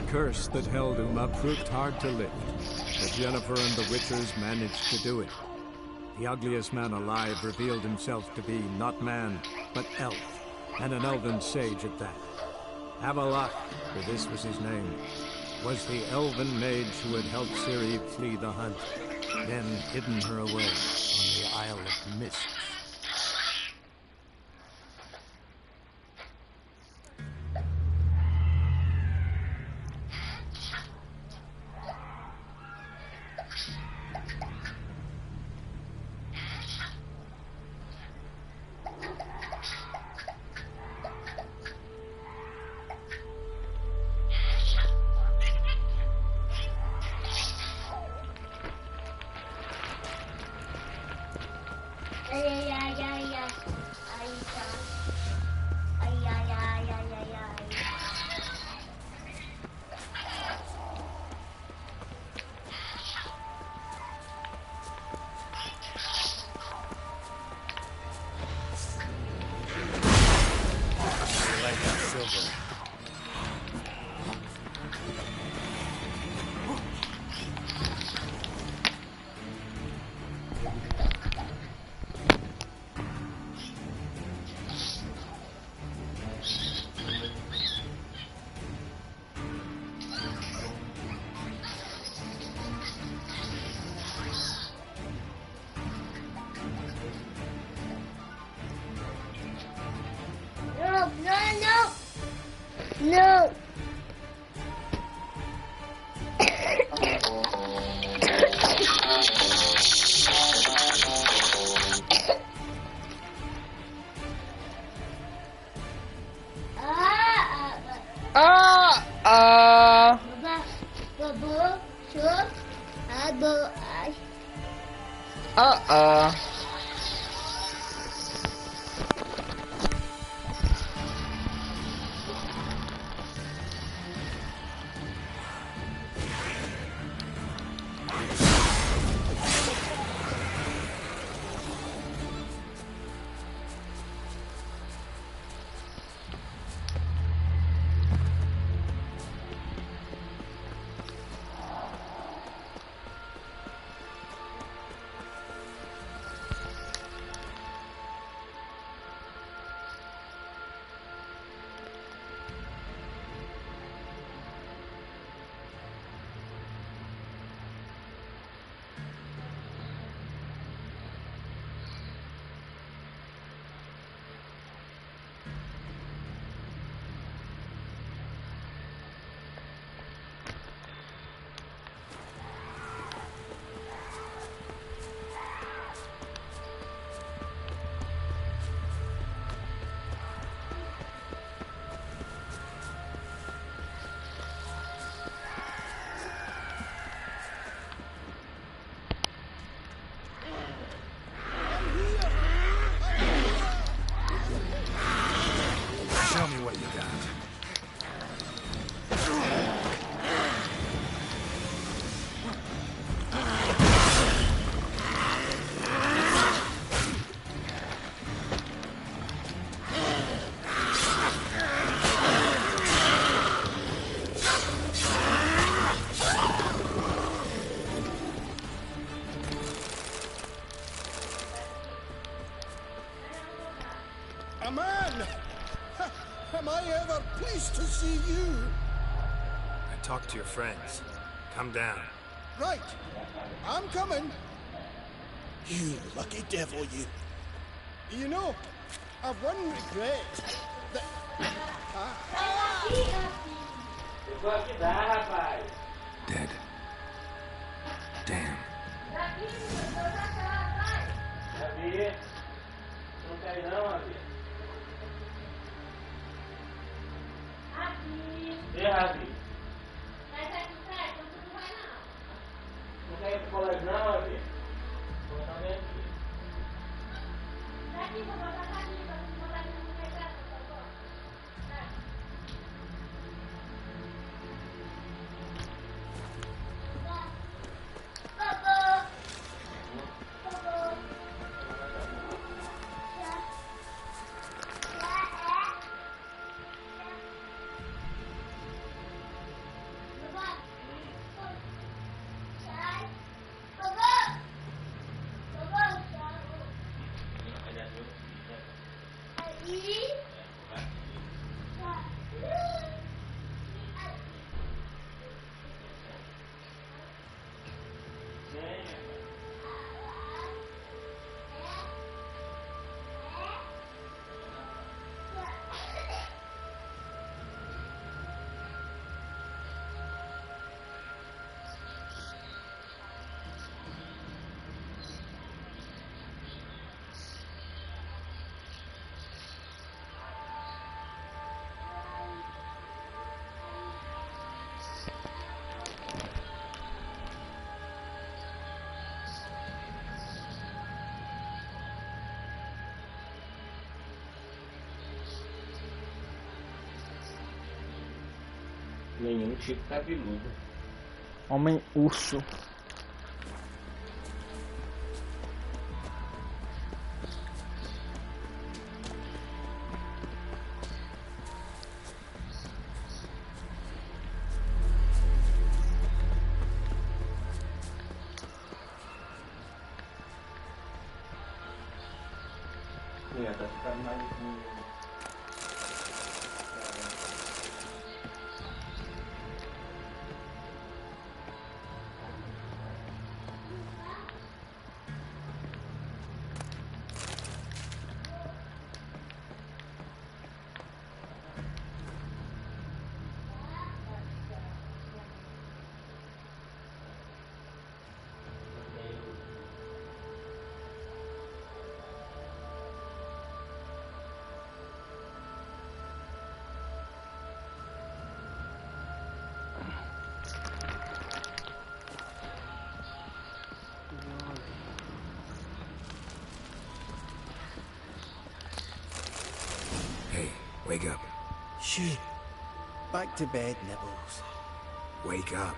curse that held Uma proved hard to lift, but Jennifer and the Witchers managed to do it. The ugliest man alive revealed himself to be not man, but elf, and an elven sage at that. Avalok, for this was his name, was the elven mage who had helped Ciri flee the hunt, then hidden her away on the Isle of Mists. No. A man! Am I ever pleased to see you? I talked to your friends. Come down. Right. I'm coming. You lucky devil, you. You know, I've one regret. That... Dead. Damn. Nenhum tipo cabeludo. Homem urso. Tá ficando mais. Hey, wake up. Shoo. Back to bed, Nibbles. Wake up.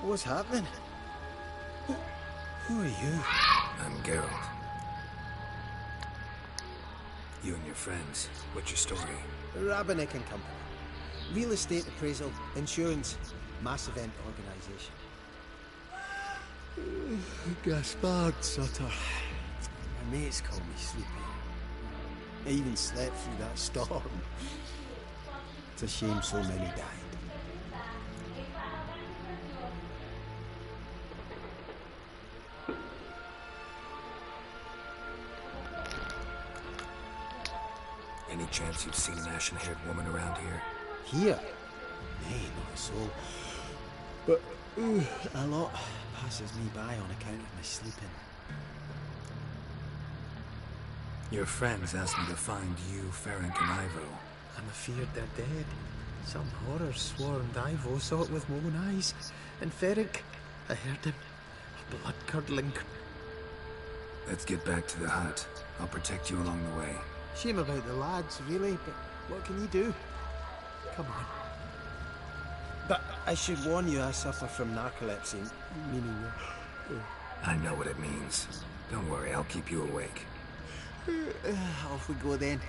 What's happening? Who are you? I'm Geralt. You and your friends, what's your story? Rabinick and Company. Real estate appraisal, insurance, mass event organisation. Gaspard Sutter. My mates call me Sleepy. I even slept through that storm. It's a shame so many died. Any chance you've seen an ashen-haired woman around here? Here? Nay, not a soul. But a lot passes me by on account of my sleeping. Your friends asked me to find you, Ferenc and Ivo. I'm afeard they're dead. Some horrors swarmed Ivo, saw it with my own eyes. And Ferenc, I heard him. A blood-curdling. Let's get back to the hut. I'll protect you along the way. Shame about the lads, really, but what can you do? Come on. But I should warn you, I suffer from narcolepsy, meaning... I know what it means. Don't worry, I'll keep you awake. Off we go then.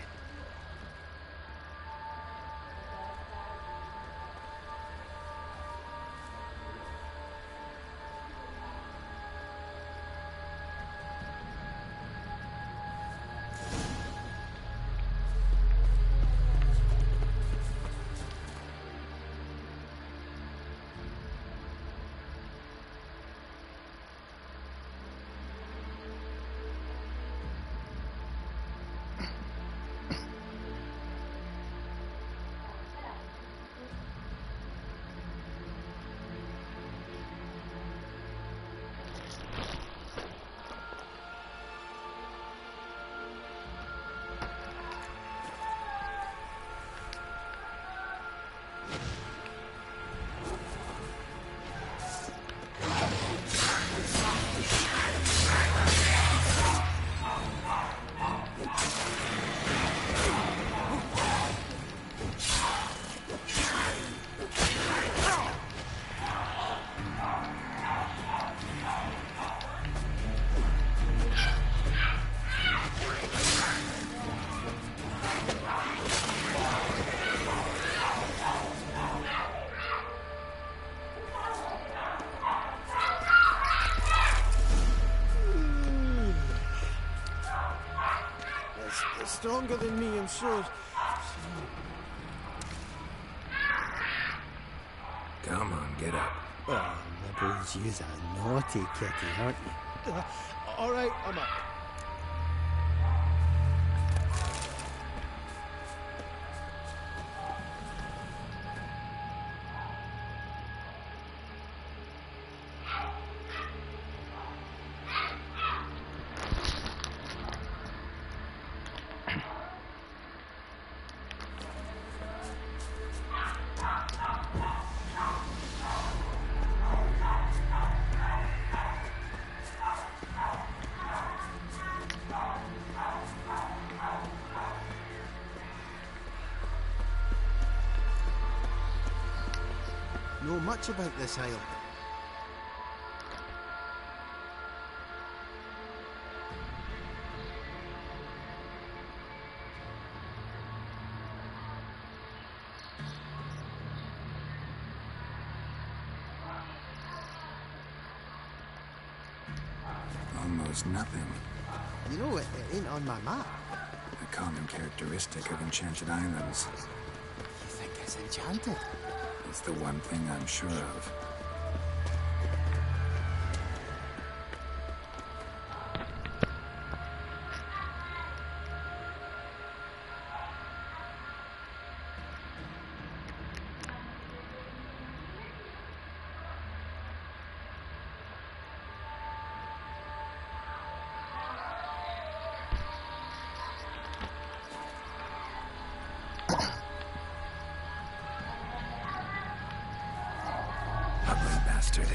Stronger than me, I'm sure. Come on, get up. Oh, Nibbles, you're a naughty kitty, aren't you? All right, I'm up. much about this isle. Almost nothing. You know, it ain't on my map. A common characteristic of enchanted islands. You think it's enchanted? It's the one thing I'm sure of. Ugly bastard.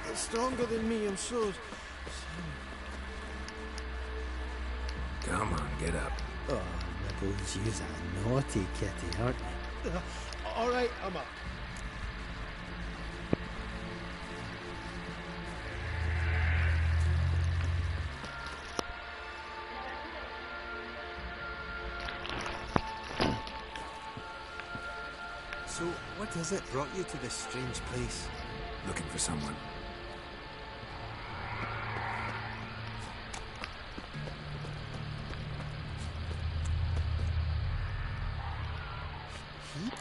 It's stronger than me, I'm sure. Come on, get up. Oh, Nibbles, you's a naughty kitty, aren't you? All right, I'm up. So, what is it brought you to this strange place? Looking for someone. Heat?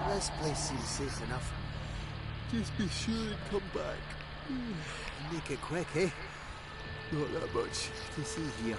This place seems safe enough. Just be sure and come back. Make it quick, eh? Not that much to see here.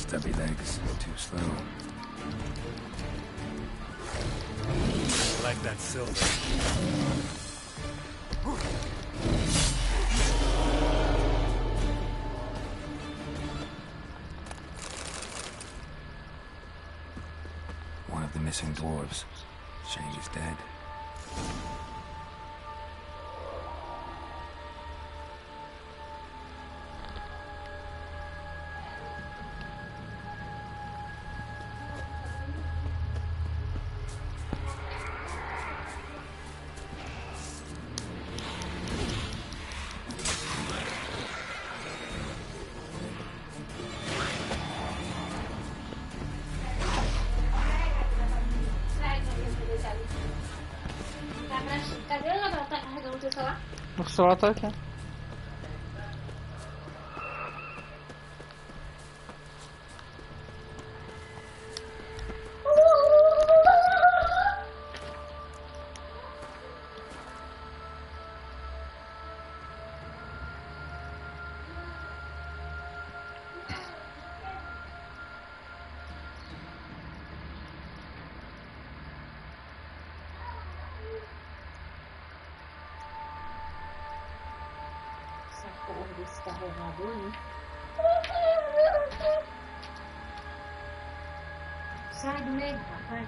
Stubby legs, too slow. Like that silver. One of the missing dwarves. Shame he's dead. Cadê ela? Ela tá carregando o teu celular? O celular tá aqui. Essa porra desse carregador, né? Sai do meio, rapaz.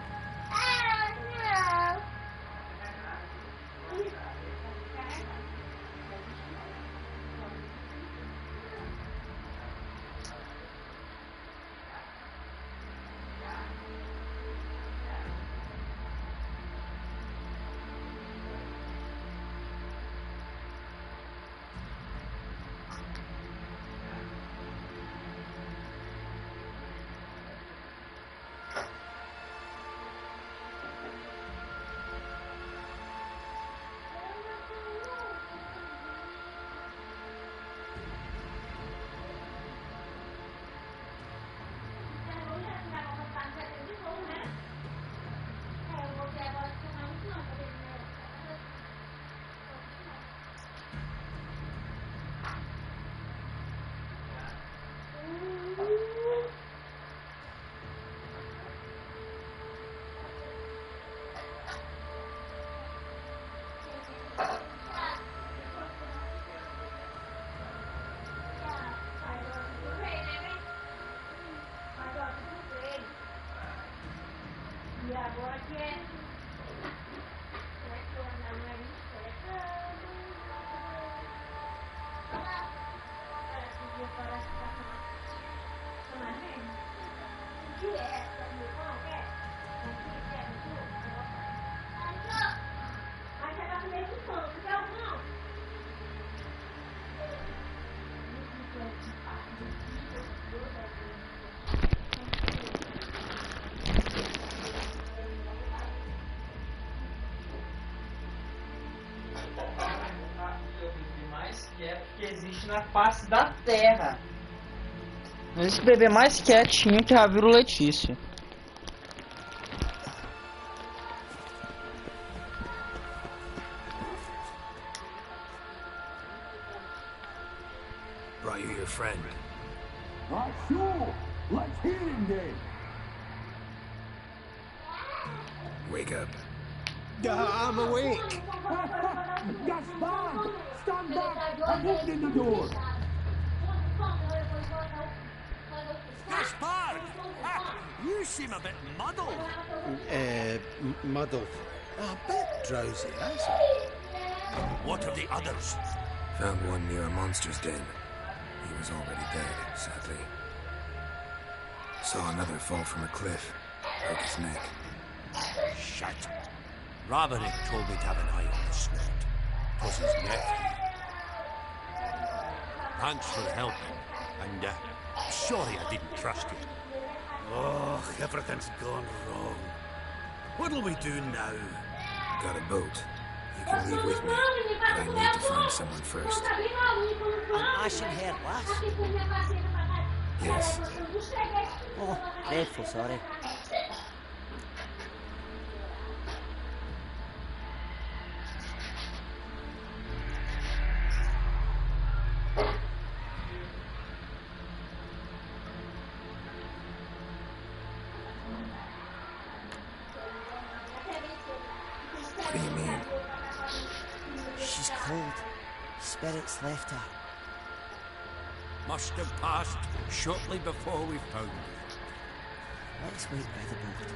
E agora que é. Será que eu andar mais esperando? Parece que tá tomando direto, não quer? Não quer, mas você vai comer de pão, você quer algum? Mais quieto que existe na face da terra. Esse bebê mais quietinho que já viu o Letícia. Brought you your friend. Sure. Let's hear him then. Wake up. I'm awake. Gaspard! Stand back! I'm opening the door! Gaspard! You seem a bit muddled. Muddled. A bit drowsy, that's it. What of the others? Found one near a monster's den. He was already dead, sadly. Saw another fall from a cliff. Broke his neck. Shite. Roderick told me to have an eye on the snort. 'Twas his nephew. Thanks for helping, and sorry I didn't trust you. Oh, everything's gone wrong. What'll we do now? Got a boat. You can leave with me, but I need to find someone first. An ashen-haired lass? Yes. Oh, dreadful sorry. spirits left her. Must have passed shortly before we found you. Let's wait by the boat.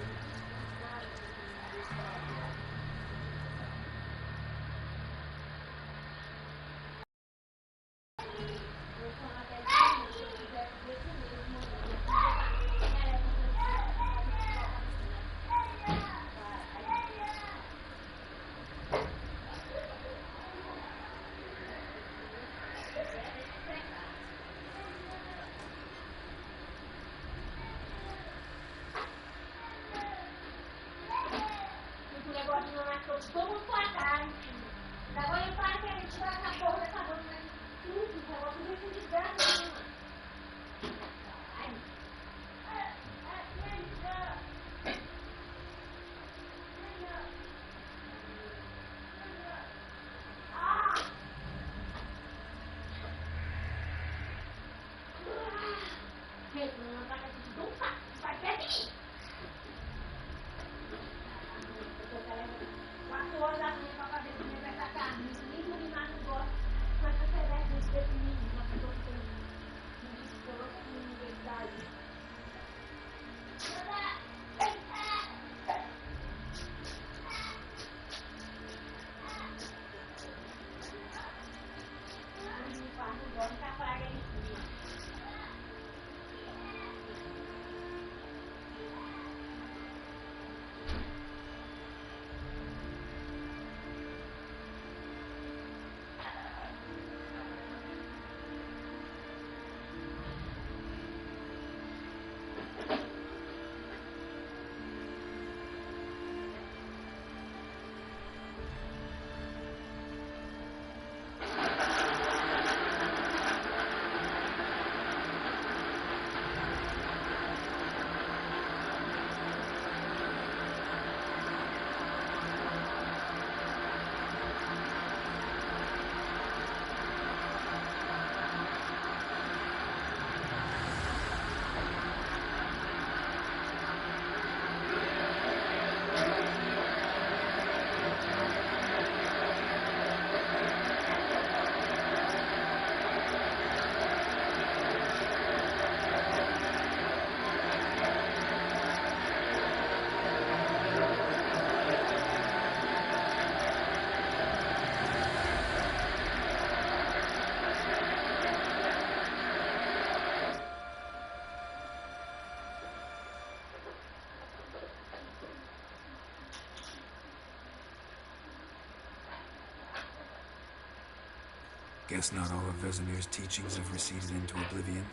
Guess not all of Vesemir's teachings have receded into oblivion.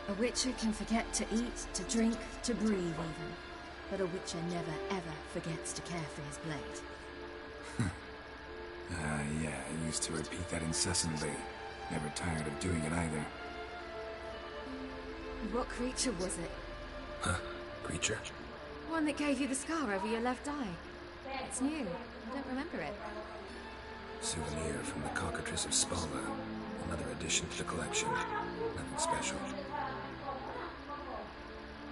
A witcher can forget to eat, to drink, to breathe even. But a witcher never ever forgets to care for his blade. Yeah, I used to repeat that incessantly. Never tired of doing it either. What creature was it? Huh? Creature? One that gave you the scar over your left eye. It's new. I don't remember it. Souvenir from the cockatrice of Spalva. Another addition to the collection. Nothing special.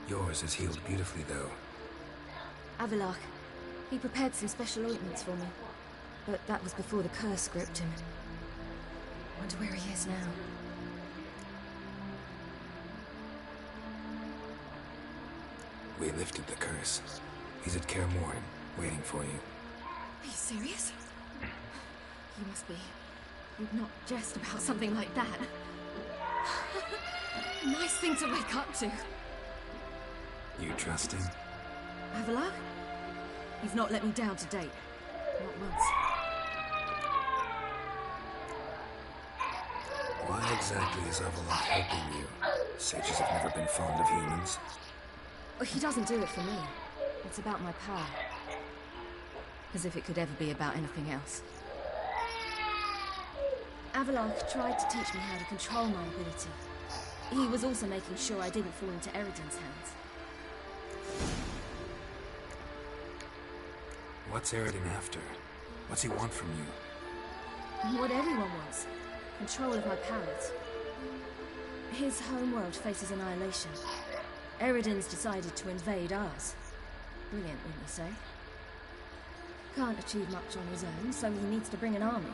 Yours is healed beautifully, though. Avalach. He prepared some special ointments for me. But that was before the curse gripped him. Wonder where he is now. We lifted the curse. He's at Kaer Morhen, waiting for you. Are you serious? You must be. You'd not jest about something like that. Nice thing to wake up to. You trust him? Avalach? He's not let me down to date. Not once. Why exactly is Avalach helping you? Sages have never been fond of humans. Well, he doesn't do it for me. It's about my power. As if it could ever be about anything else. Avalach tried to teach me how to control my ability. He was also making sure I didn't fall into Eridan's hands. What's Eridan after? What's he want from you? What everyone wants. Control of my powers. His homeworld faces annihilation. Eridan's decided to invade ours. Brilliant, wouldn't you say? Can't achieve much on his own, so he needs to bring an army.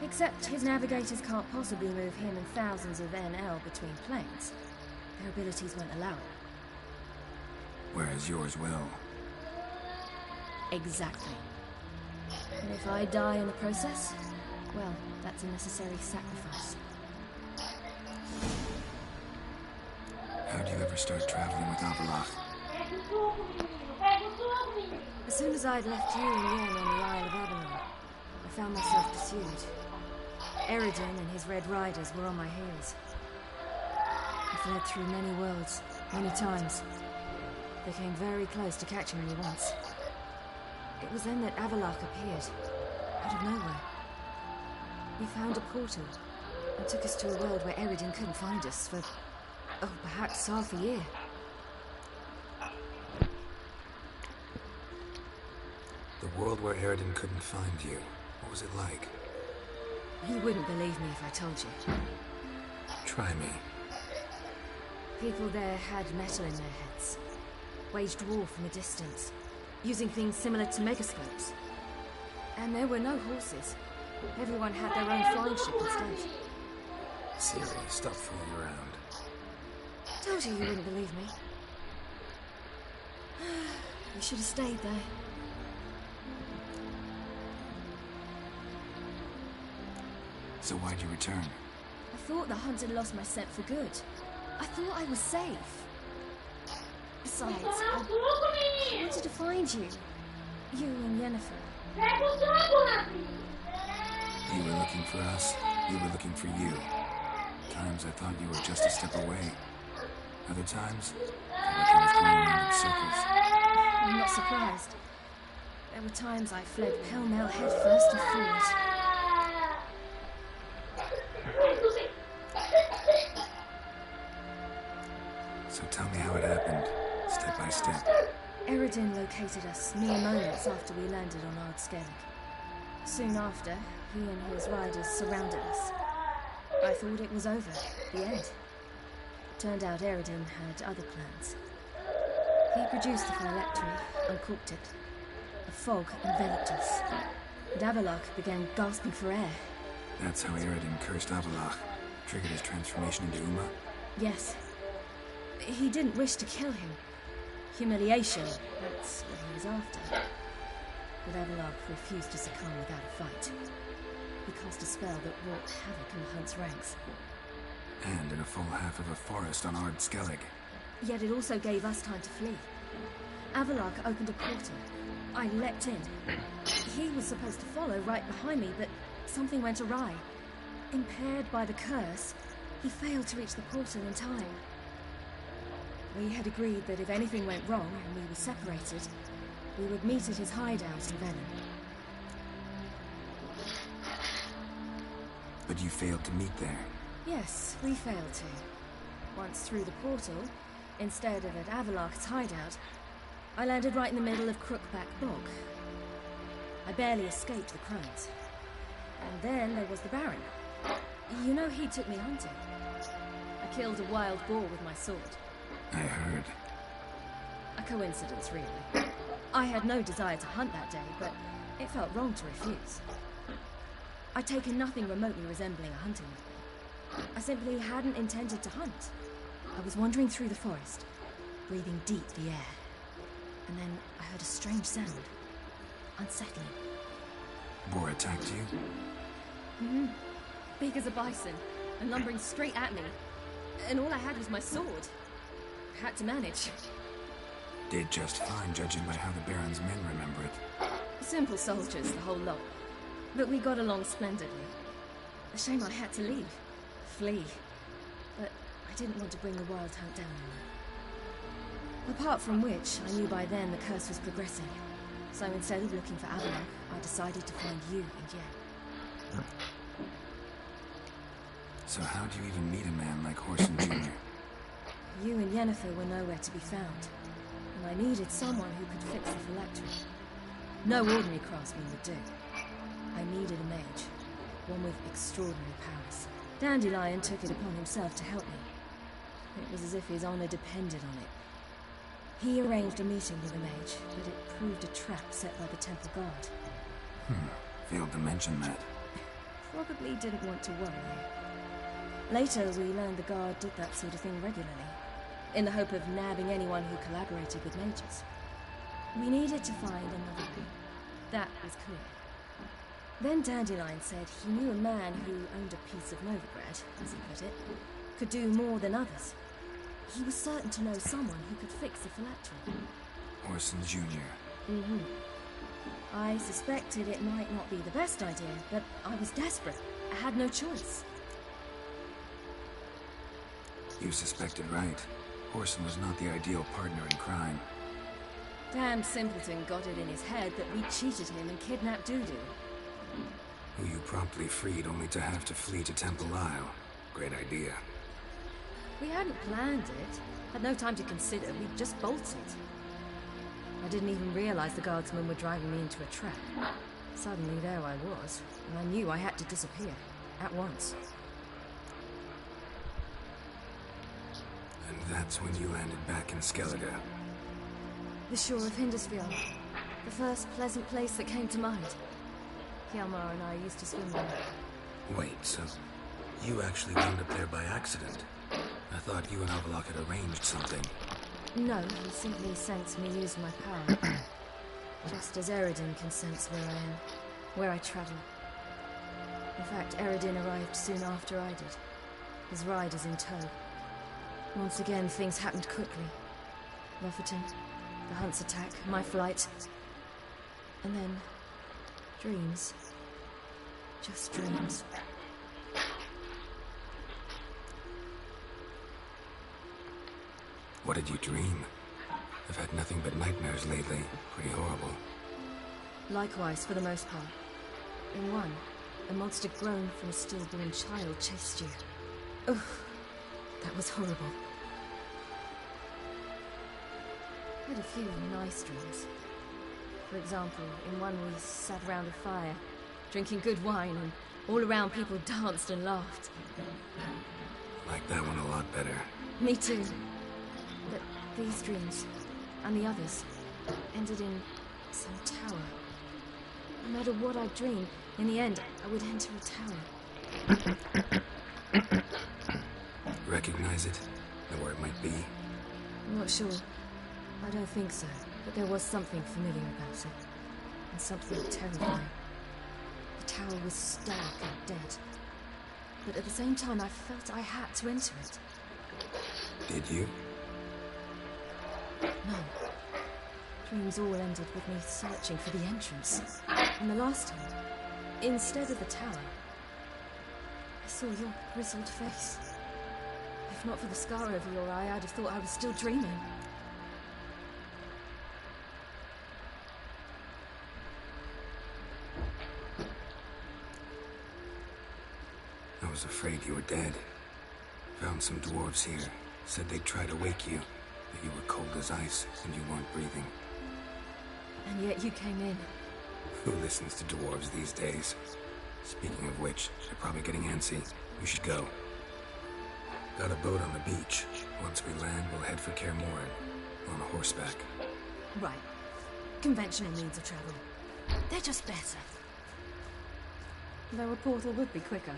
Except his navigators can't possibly move him and thousands of NL between planes. Their abilities won't allow it. Whereas yours will. Exactly. And if I die in the process, well, that's a necessary sacrifice. How'd you ever start traveling with Avalach? As soon as I'd left you and Yen on the Isle of Avalon, I found myself pursued. Eridan and his Red Riders were on my heels. I fled through many worlds, many times. They came very close to catching me once. It was then that Avalach appeared, out of nowhere. He found a portal and took us to a world where Eridan couldn't find us for, oh, perhaps half a year. The world where Eridan couldn't find you. What was it like? You wouldn't believe me if I told you. Try me. People there had metal in their heads, waged war from a distance, using things similar to megascopes. And there were no horses. Everyone had their own flying ship instead. Siri, stop fooling around. Told you wouldn't believe me. You should have stayed there. So why'd you return? I thought the hunt had lost my scent for good. I thought I was safe. Besides, I wanted to find you. You and Yennefer. You were looking for us. We were looking for you. Times I thought you were just a step away. Other times, I felt like I was going around in circles. I'm not surprised. There were times I fled pell-mell headfirst and forward. So tell me how it happened, step by step. Eridan located us mere moments after we landed on Ard Skellig. Soon after, he and his riders surrounded us. I thought it was over, the end. Turned out Eridan had other plans. He produced the phylactery, uncorked it. A fog enveloped us, and Avalach began gasping for air. That's how Eridan cursed Avalach, triggered his transformation into Uma? Yes. He didn't wish to kill him. Humiliation, that's what he was after. But Avalach refused to succumb without a fight. He cast a spell that wrought havoc in the hunt's ranks. And in a full half of a forest on Ard Skellig. Yet it also gave us time to flee. Avalach opened a portal. I leapt in. He was supposed to follow right behind me, but something went awry. Impaired by the curse, he failed to reach the portal in time. We had agreed that if anything went wrong and we were separated, we would meet at his hideout in Venom. But you failed to meet there. Yes, we failed to. Once through the portal, instead of at Avalach's hideout, I landed right in the middle of Crookback Bog. I barely escaped the crones. And then there was the Baron. You know, he took me hunting. I killed a wild boar with my sword. I heard. A coincidence, really. I had no desire to hunt that day, but it felt wrong to refuse. I'd taken nothing remotely resembling a hunting with me. I simply hadn't intended to hunt. I was wandering through the forest, breathing deep the air. And then I heard a strange sound. Unsettling. Boar attacked you? Mm-hmm. Big as a bison, and lumbering straight at me. And all I had was my sword. I had to manage. Did just fine, judging by how the Baron's men remember it. Simple soldiers, the whole lot. But we got along splendidly. A shame I had to leave. Flee. But I didn't want to bring the wild hunt down on them. Apart from which, I knew by then the curse was progressing. So instead of looking for Avalach, I decided to find you and Yen. So how do you even meet a man like Horson Jr.? You and Yennefer were nowhere to be found. And I needed someone who could fix the phylactery. No ordinary craftsman would do. I needed a mage. One with extraordinary powers. Dandelion took it upon himself to help me. It was as if his honor depended on it. He arranged a meeting with the mage, but it proved a trap set by the temple guard. Failed to mention that. probably didn't want to worry you. Later, we learned the guard did that sort of thing regularly, in the hope of nabbing anyone who collaborated with mages. We needed to find another way. That was clear. Then Dandelion said he knew a man who owned a piece of Novigrad, as he put it, could do more than others. He was certain to know someone who could fix the phylactery. Orson Jr. Mm-hmm. I suspected it might not be the best idea, but I was desperate. I had no choice. You suspected right. Orson was not the ideal partner in crime. Damned simpleton got it in his head that we cheated him and kidnapped Dudu. Who you promptly freed only to have to flee to Temple Isle. Great idea. We hadn't planned it. Had no time to consider. We just bolted. I didn't even realize the guardsmen were driving me into a trap. Suddenly there I was, and I knew I had to disappear. At once. And that's when you landed back in Skellige. The shore of Hindusfjord. The first pleasant place that came to mind. Hjalmar and I used to swim there. Wait, so you actually wound up there by accident? I thought you and Avalok had arranged something. No, he simply sensed me use my power. Just as Eredin can sense where I am, where I travel. In fact, Eredin arrived soon after I did. His riders in tow. Once again, things happened quickly. Rufferton, the Hunt's attack, my flight. And then... dreams. Just dreams. What did you dream? I've had nothing but nightmares lately. Pretty horrible. Likewise, for the most part. In one, a monster grown from a stillborn child chased you. Ugh, that was horrible. I had a few nice dreams. For example, in one we sat around a fire, drinking good wine, and all around people danced and laughed. Like that one a lot better. Me too. But these dreams, and the others, ended in some tower. No matter what I dreamed, in the end, I would enter a tower. Recognize it? Know where it might be? I'm not sure. I don't think so, but there was something familiar about it. And something terrifying. The tower was stark and dead. But at the same time, I felt I had to enter it. Did you? No. Dreams all ended with me searching for the entrance. And the last time, instead of the tower, I saw your grizzled face. If not for the scar over your eye, I'd have thought I was still dreaming. I was afraid you were dead. Found some dwarves here. Said they'd try to wake you, but you were cold as ice and you weren't breathing. And yet you came in. Who listens to dwarves these days? Speaking of which, they're probably getting antsy. We should go. Got a boat on the beach. Once we land, we'll head for Kaer Morhen. On horseback. Right. Conventional means of travel. They're just better. Though a portal would be quicker.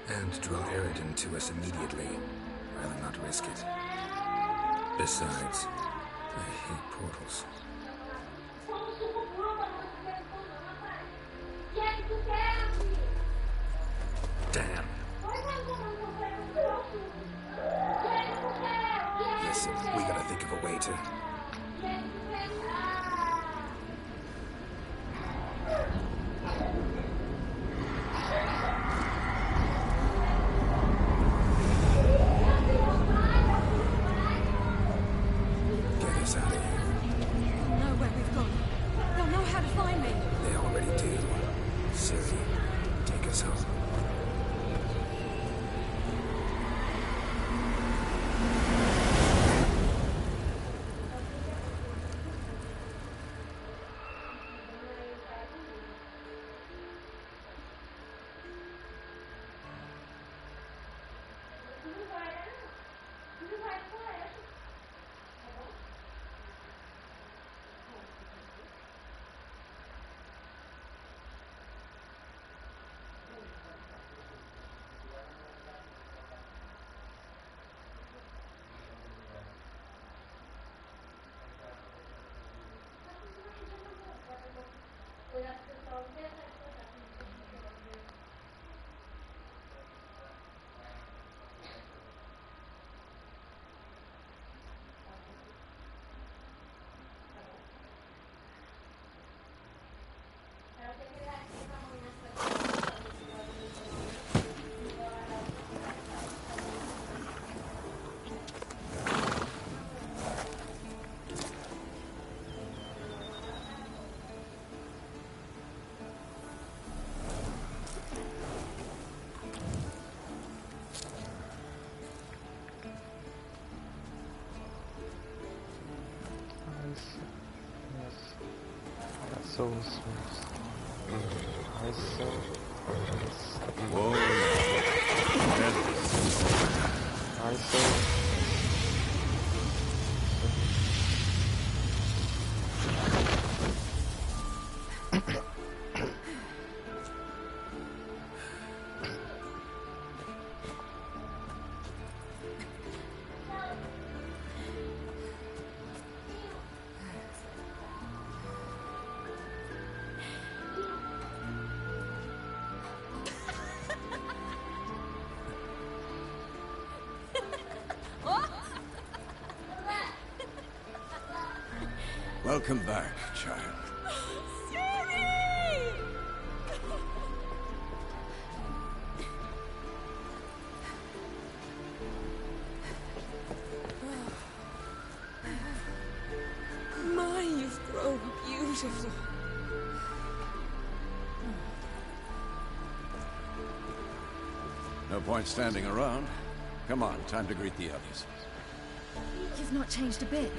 And draw Eredin to us immediately. Rather not risk it. Besides, I hate portals. Damn. Listen, we gotta think of a way to... Get us out of here. They'll know where we've gone. They'll know how to find me. They already do. Silly. Take us home. souls. I saw. Whoa. I saw. Welcome back, child. My, you've grown beautiful. No point standing around. Come on, time to greet the others. You've not changed a bit.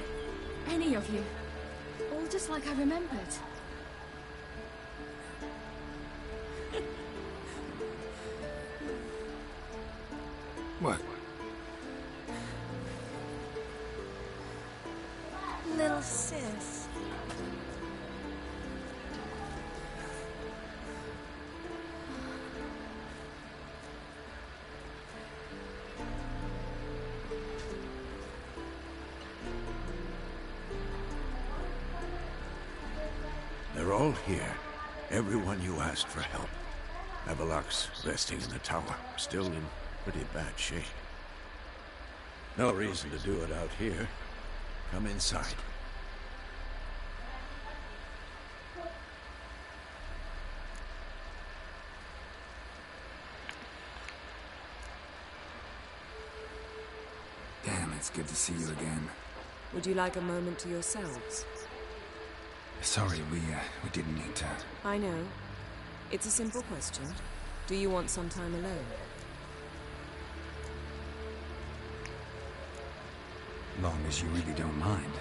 Any of you. All just like I remembered. What? Little sis. They're all here. Everyone you asked for help. Avalok's resting in the tower, still in pretty bad shape. No reason to do it out here. Come inside. Damn, it's good to see you again. Would you like a moment to yourselves? Sorry, we didn't need to. I know. It's a simple question. Do you want some time alone? Long as you really don't mind.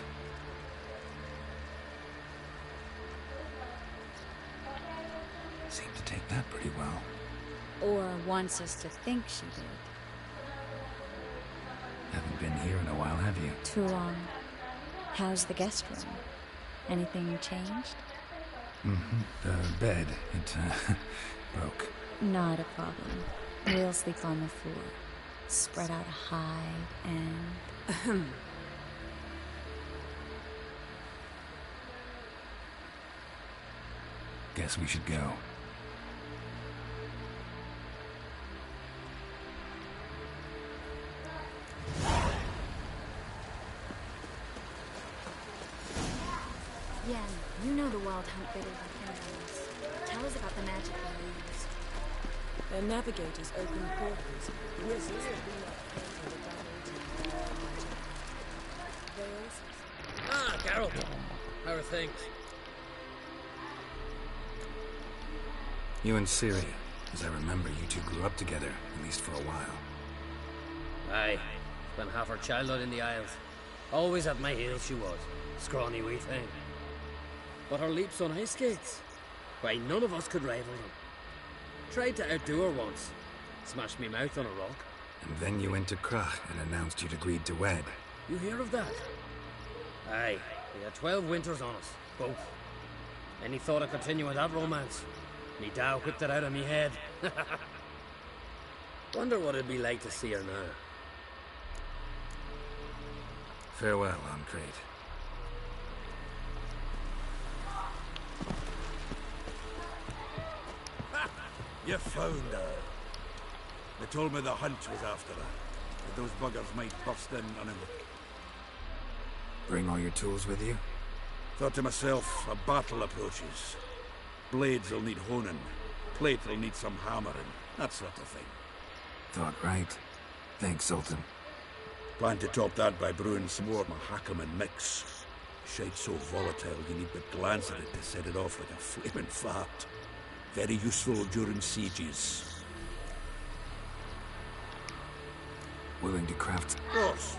Seemed to take that pretty well. Or wants us to think she did. Haven't been here in a while, have you? Too long. How's the guest room? Anything changed? Mm-hmm. The bed, it broke. Not a problem. We'll sleep on the floor. Spread out a hide and... Guess we should go. Yeah, you know the Wild Hunt better than anyone else. Tell us about the magic they used. Their navigators opened portals. Ah, Carol. How are things? You and Ciri, as I remember, you two grew up together, at least for a while. Aye, spent half her childhood in the Isles. Always at my heels she was, scrawny wee thing. But her leaps on ice skates, why, none of us could rival them. Tried to outdo her once, smashed me mouth on a rock. And then you went to Krach and announced you'd agreed to wed. You hear of that? Aye, we had 12 winters on us, both. Any thought of continuing that romance? Me Dow whipped it out of me head. Wonder what it'd be like to see her now. Farewell, on Crate. You found her. They told me the hunt was after her. That those buggers might burst in on him. Bring all your tools with you? Thought to myself, a battle approaches. Blades will need honing. Plate will need some hammering. That sort of thing. Thought right. Thanks, Sultan. Plan to top that by brewing some more Mahakaman mix. Shite so volatile you need but glance at it to set it off like a flaming fart. Very useful during sieges. Willing to craft... Of course.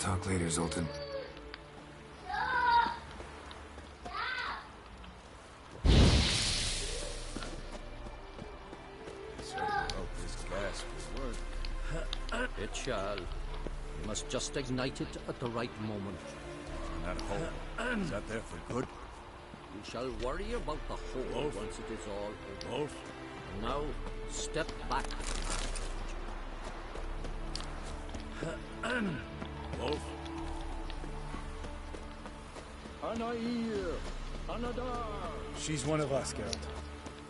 talk later, Zoltan. It shall. You must just ignite it at the right moment. And that hole, is that there for good? You shall worry about the hole once it is all over. Wolf? And now, step back. Wolf? Anair! Anadar! She's one of us, Geralt.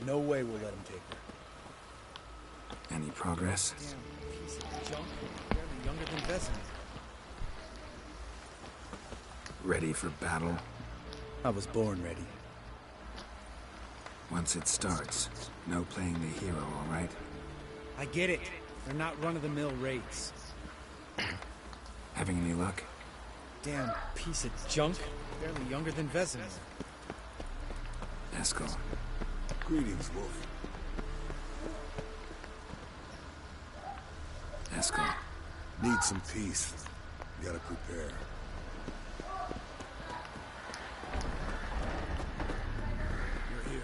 No way we'll let him take her. Any progress? Damn piece of junk. Barely younger than Vesemir. Ready for battle? I was born ready. Once it starts, no playing the hero, all right? I get it. They're not run-of-the-mill raids. Having any luck? Damn piece of junk. Barely younger than Vesemir. Eskel. Greetings, Wolf. Eskel. Need some peace. Gotta prepare. You're here.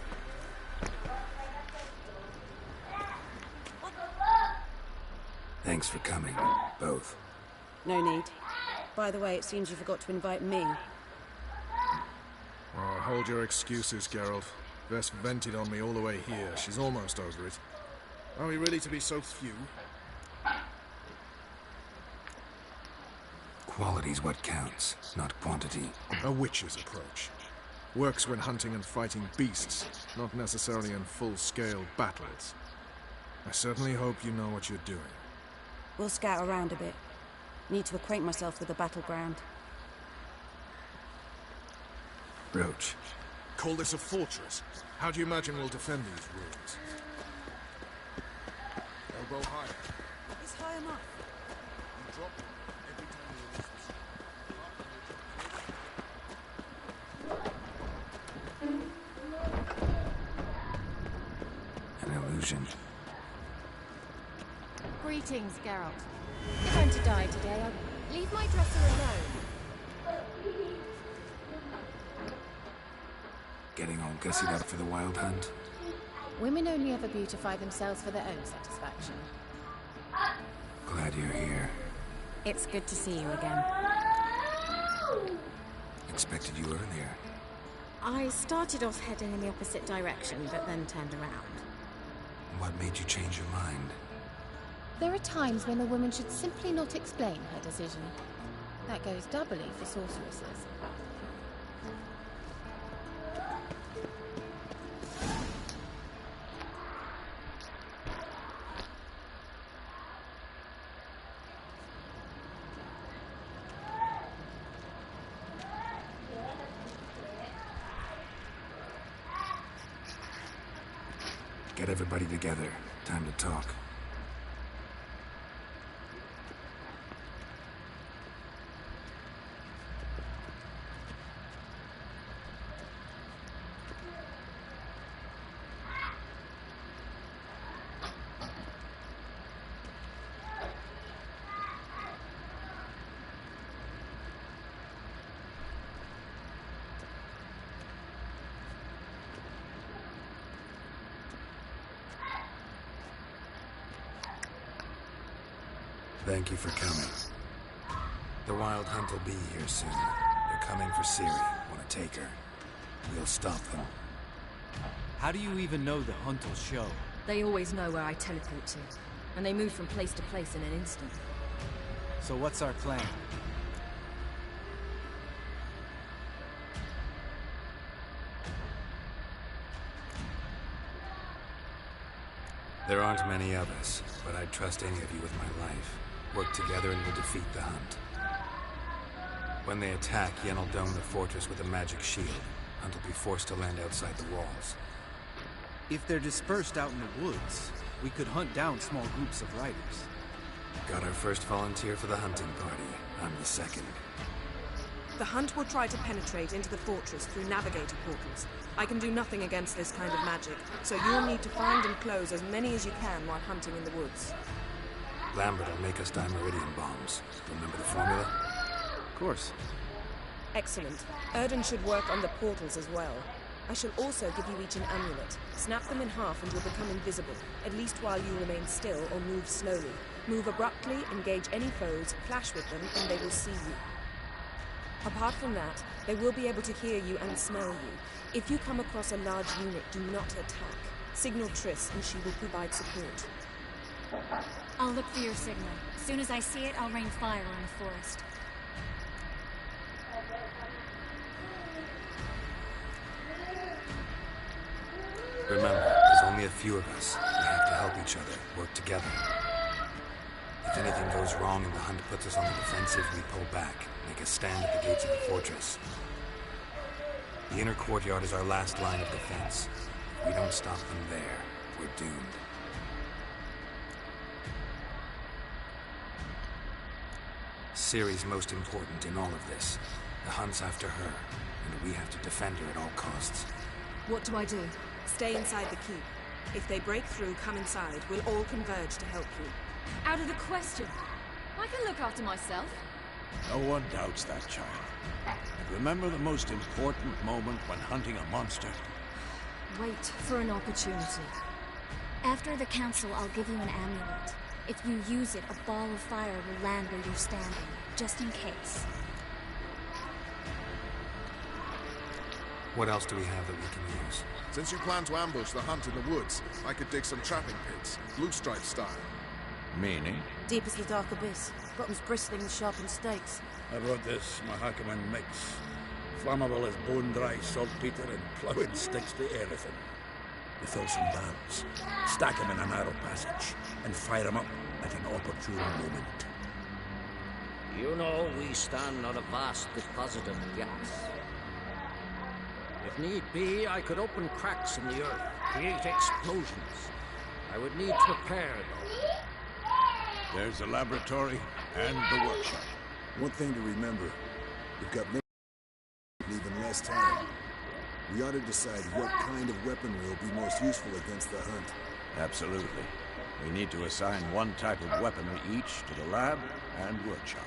Thanks for coming, both. No need. By the way, it seems you forgot to invite me. Oh, hold your excuses, Geralt. Vess vented on me all the way here. She's almost over it. Are we really to be so few? Quality's what counts, not quantity. A witch's approach. Works when hunting and fighting beasts, not necessarily in full-scale battles. I certainly hope you know what you're doing. We'll scout around a bit. Need to acquaint myself with the battleground. Roach. Call this a fortress? How do you imagine we'll defend these ruins? Elbow higher. It's high enough. You drop them every time you An illusion. Greetings, Geralt. If I'm to die today, I'll leave my dresser alone. Getting all gussied up for the wild hunt? Women only ever beautify themselves for their own satisfaction. Glad you're here. It's good to see you again. Expected you earlier. I started off heading in the opposite direction, but then turned around. What made you change your mind? There are times when a woman should simply not explain her decision. That goes doubly for sorceresses. Get everybody together. Time to talk. Thank you for coming. The Wild Hunt will be here soon. They're coming for Ciri. Want to take her? We'll stop them. How do you even know the hunt will show? They always know where I teleport to, and they move from place to place in an instant. So what's our plan? There aren't many of us, but I'd trust any of you with my life. Work together and we'll defeat the hunt. When they attack, Yen will dome the fortress with a magic shield. Hunt will be forced to land outside the walls. If they're dispersed out in the woods, we could hunt down small groups of riders. Got our first volunteer for the hunting party. I'm the second. The hunt will try to penetrate into the fortress through navigator portals. I can do nothing against this kind of magic, so you'll need to find and close as many as you can while hunting in the woods. Lambert will make us dimeridian bombs. Remember the formula? course. Excellent. Erden should work on the portals as well. I shall also give you each an amulet. Snap them in half and you'll become invisible, at least while you remain still or move slowly. Move abruptly, engage any foes, flash with them, and they will see you. Apart from that, they will be able to hear you and smell you. If you come across a large unit, do not attack. Signal Triss and she will provide support. I'll look for your signal. As soon as I see it, I'll rain fire on the forest. Remember, there's only a few of us. We have to help each other, work together. If anything goes wrong and the hunt puts us on the defensive, we pull back, make a stand at the gates of the fortress. The inner courtyard is our last line of defense. If we don't stop them there, we're doomed. Ciri's most important in all of this. The hunt's after her, and we have to defend her at all costs. What do I do? Stay inside the keep. If they break through, come inside. We'll all converge to help you. Out of the question. I can look after myself. No one doubts that, child. And remember the most important moment when hunting a monster? Wait for an opportunity. After the council, I'll give you an amulet. If you use it, a ball of fire will land where you're standing, just in case. What else do we have that we can use? Since you plan to ambush the hunt in the woods, I could dig some trapping pits, blue stripe style. Meaning? Deep as the dark abyss. Bottoms bristling with sharpened stakes. I wrote this Mahakaman mix. Flammable as bone-dry saltpeter and ploughing sticks to anything. You fill some barrels, stack them in a narrow passage, and fire them up at an opportune moment. You know we stand on a vast deposit of gas. If need be, I could open cracks in the earth, create explosions. I would need to prepare, though. There's the laboratory and the workshop. One thing to remember, we've got even less time. We ought to decide what kind of weaponry will be most useful against the hunt. Absolutely. We need to assign one type of weaponry each to the lab and workshop.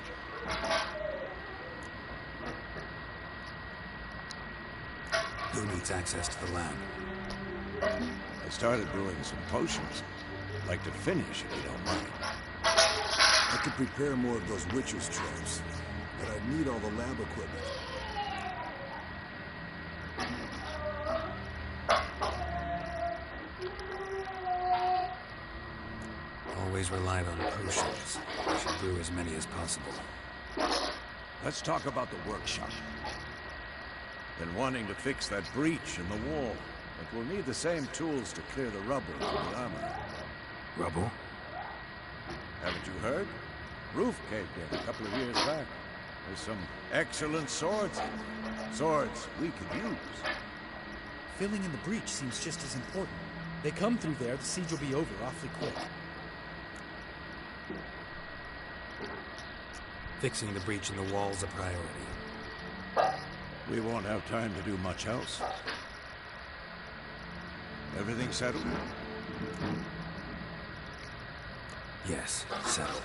Who needs access to the lab? I started brewing some potions. Like to finish, if you don't mind. I could prepare more of those witcher's traps, but I'd need all the lab equipment. Always relied on potions. I should brew as many as possible. Let's talk about the workshop. Been wanting to fix that breach in the wall, but we'll need the same tools to clear the rubble from the armor. Rubble? Haven't you heard? Roof caved in a couple of years back. There's some excellent swords. Swords we could use. Filling in the breach seems just as important. They come through there, the siege will be over awfully quick. Fixing the breach in the wall's a priority. We won't have time to do much else. Everything settled? Yes, settled.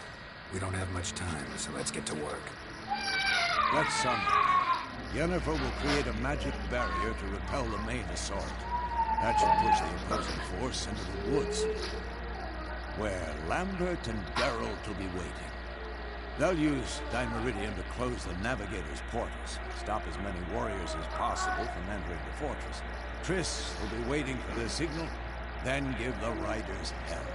We don't have much time, so let's get to work. Let's sum it. Yennefer will create a magic barrier to repel the main assault. That should push the opposing force into the woods, where Lambert and Geralt will be waiting. They'll use Dimeridium to close the Navigator's portals, stop as many warriors as possible from entering the fortress. Triss will be waiting for their signal, then give the riders hell.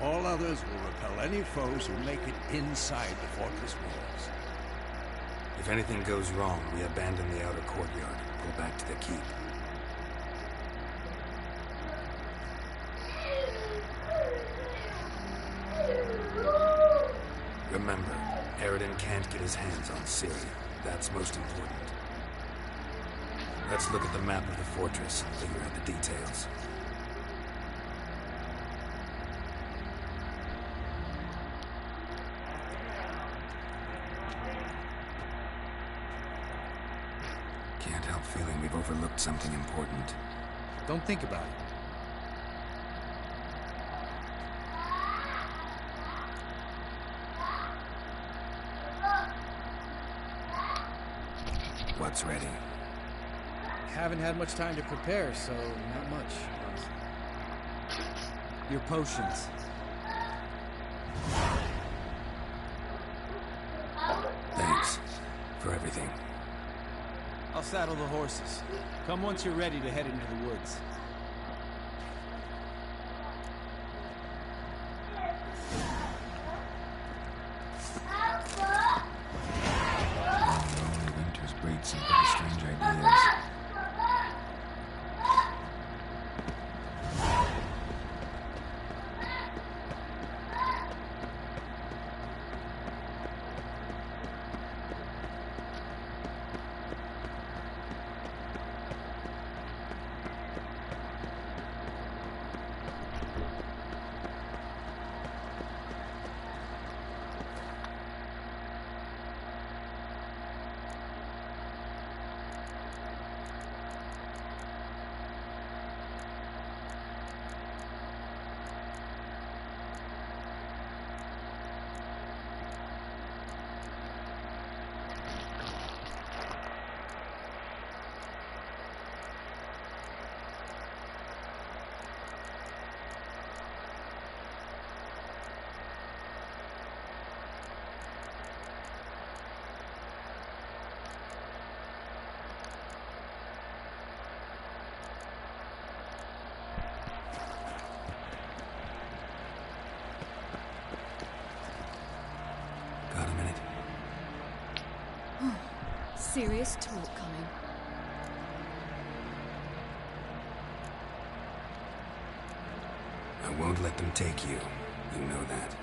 All others will repel any foes who make it inside the fortress walls. If anything goes wrong, we abandon the outer courtyard, pull back to the keep. Remember, Eridan can't get his hands on Ciri. That's most important. Let's look at the map of the fortress and figure out the details. Can't help feeling we've overlooked something important. Don't think about it. What's ready? Haven't had much time to prepare, so not much. Your potions. Thanks for everything. I'll saddle the horses. Come once you're ready to head into the woods. Winters breed some pretty strange ideas. Got a minute? Serious talk coming. I won't let them take you. You know that.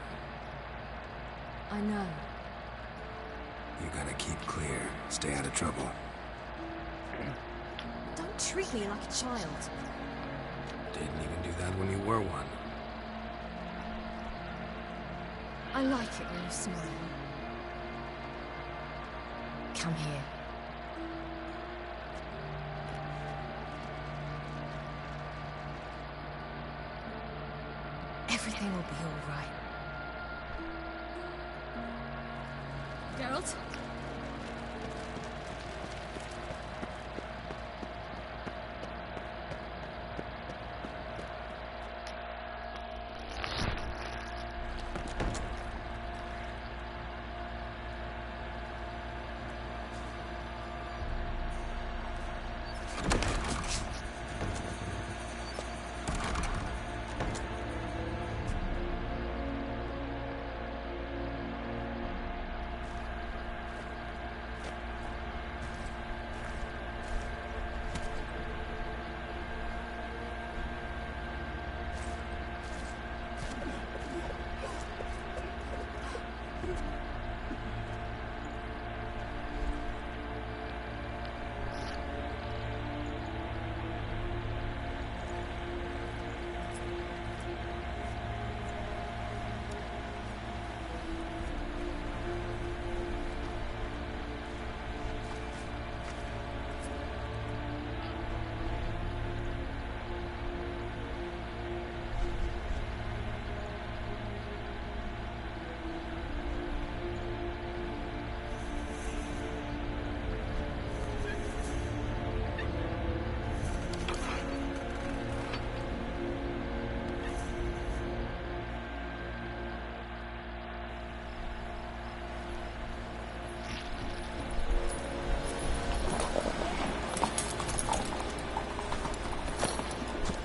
I know. You gotta keep clear. Stay out of trouble. Don't treat me like a child. Didn't even do that when you were one. I like it when you smile. Come here. Everything will be all right. Geralt?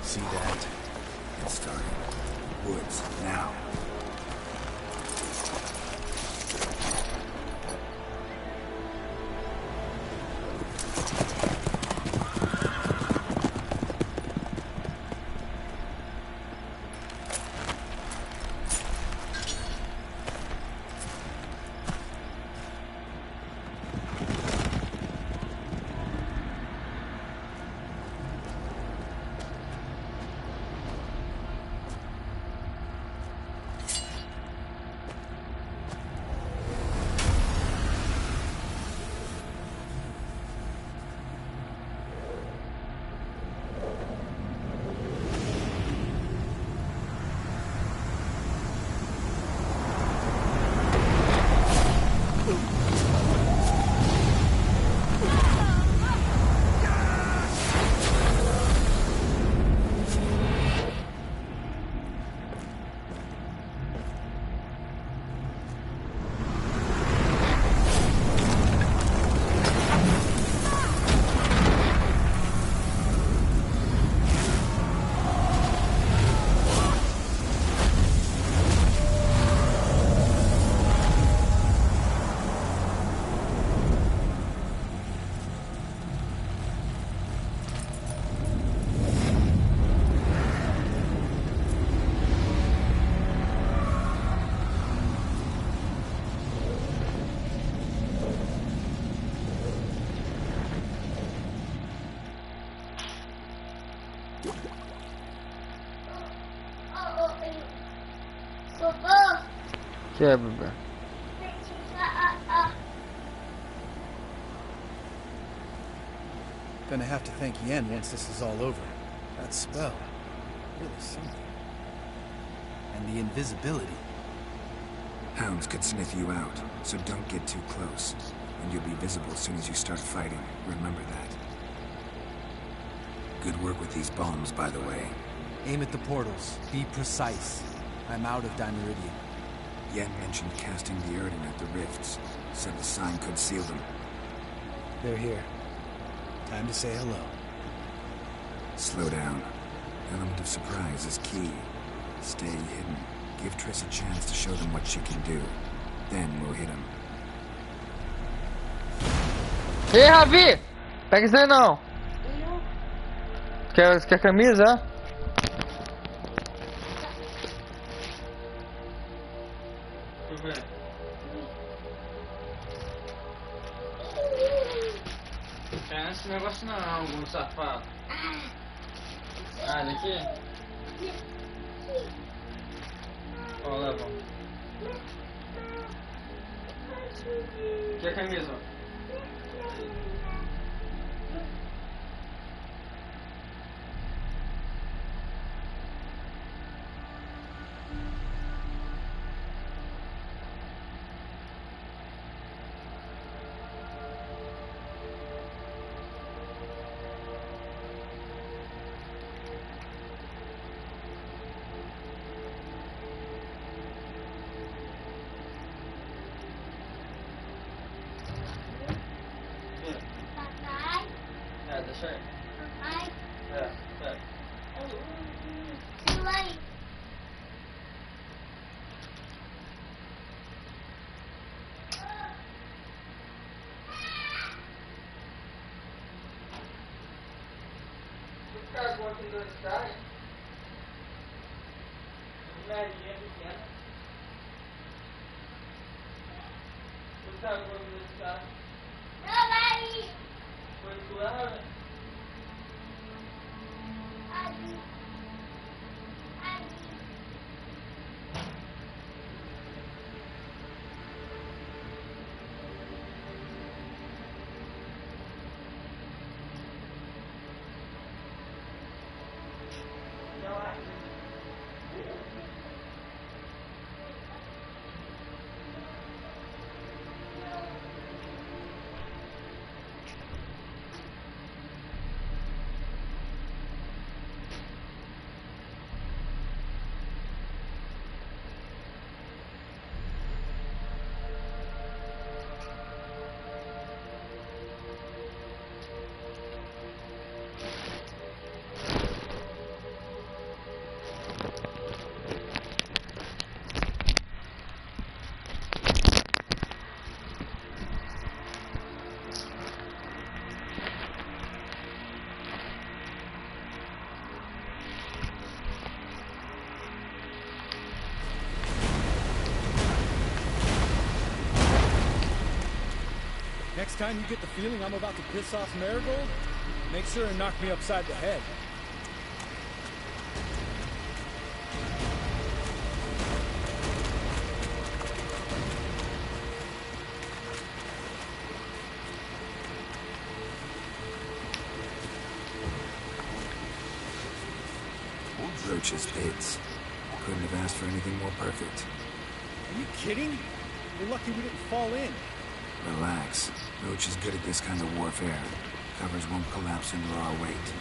See that? It's starting. Woods, now. Que é, bebê? Gonna have to thank Yen once this is all over. That spell, really something. And the invisibility. Hounds could sniff you out, so don't get too close. And you'll be visible as soon as you start fighting. Remember that. Good work with these bombs, by the way. Aim at the portals. Be precise. I'm out of Dimeridian. Yen mentioned casting the Erden at the rifts. Said the sign could seal them. They're here. Time to say hello. Slow down. Element of surprise is key. Stay hidden. Give Triss a chance to show them what she can do. Then we'll hit him. Ei, Ravi! Pega isso aí não. Quer camisa? Deixa eu ver. Não esse negócio não, algum safado. Ah, daqui? Ó, leva. Quer camisa? Deixa aí. É. Os caras vão aqui no Sky. Merdinha pequena. Os caras vão aqui no Sky. Foi suave. Next time you get the feeling I'm about to piss off Marigold, make sure and knock me upside the head. Roach's pits. Couldn't have asked for anything more perfect. Are you kidding? We're lucky we didn't fall in. Relax. Roach is good at this kind of warfare. Covers won't collapse under our weight.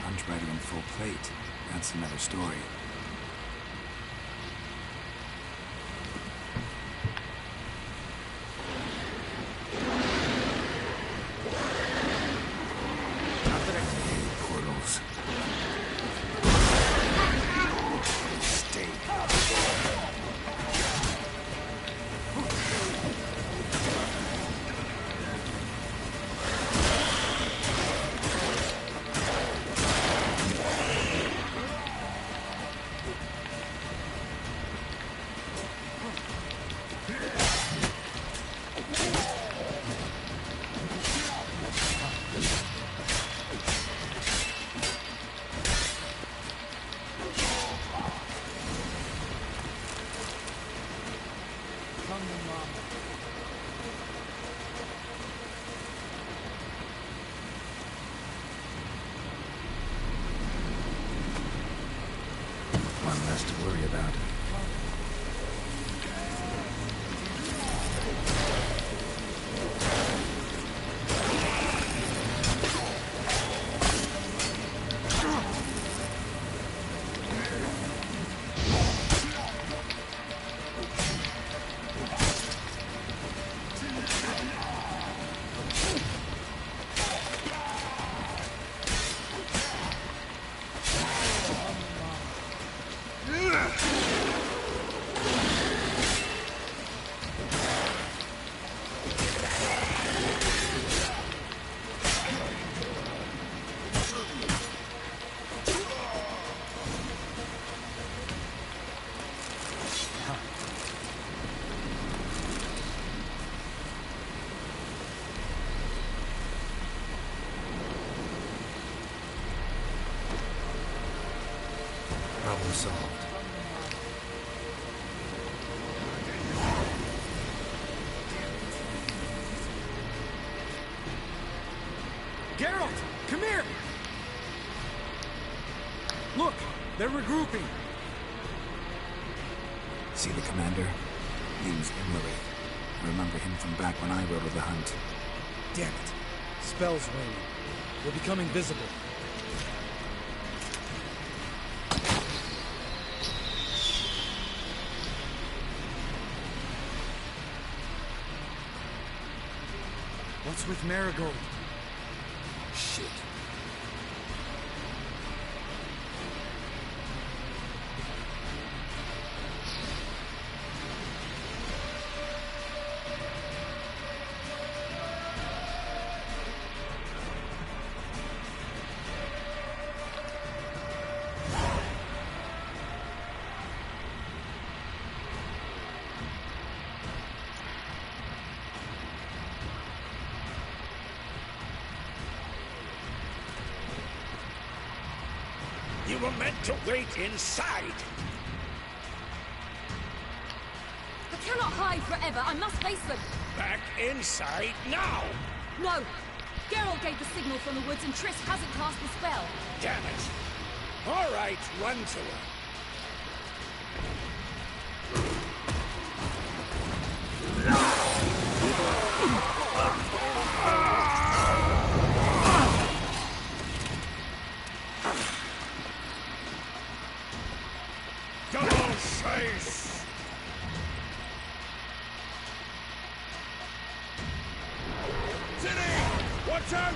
Punch Rider in full plate. That's another story. Portals. worry about. Problem solved. Geralt, come here! Look, they're regrouping. See the commander? Name's Emily. I remember him from back when I rode with the hunt. Damn it. Spell's raining. We're becoming visible. What's with Marigold? Shit. You were meant to wait inside. I cannot hide forever. I must face them. Back inside now. No. Geralt gave the signal from the woods and Triss hasn't cast the spell. Damn it. All right, run to her. Double face! City! Watch out!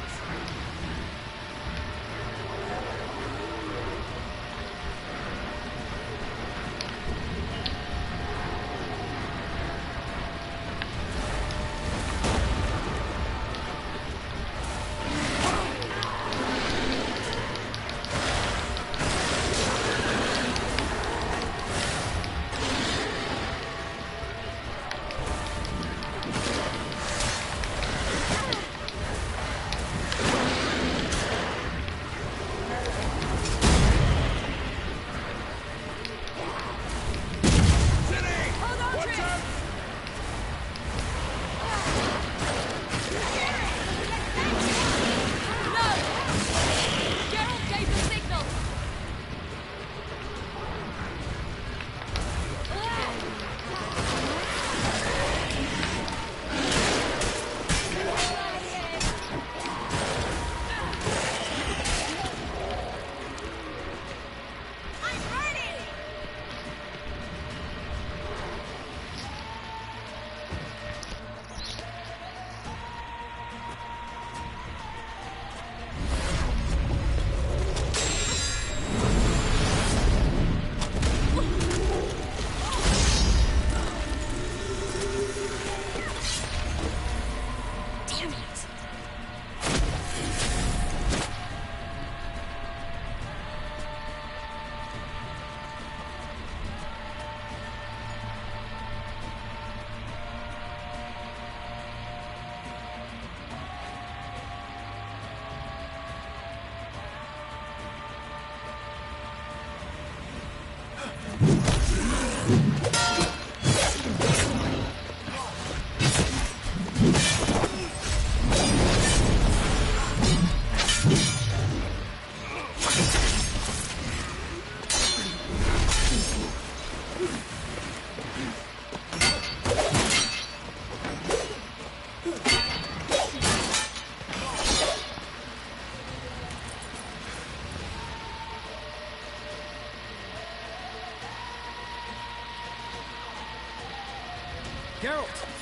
Geralt!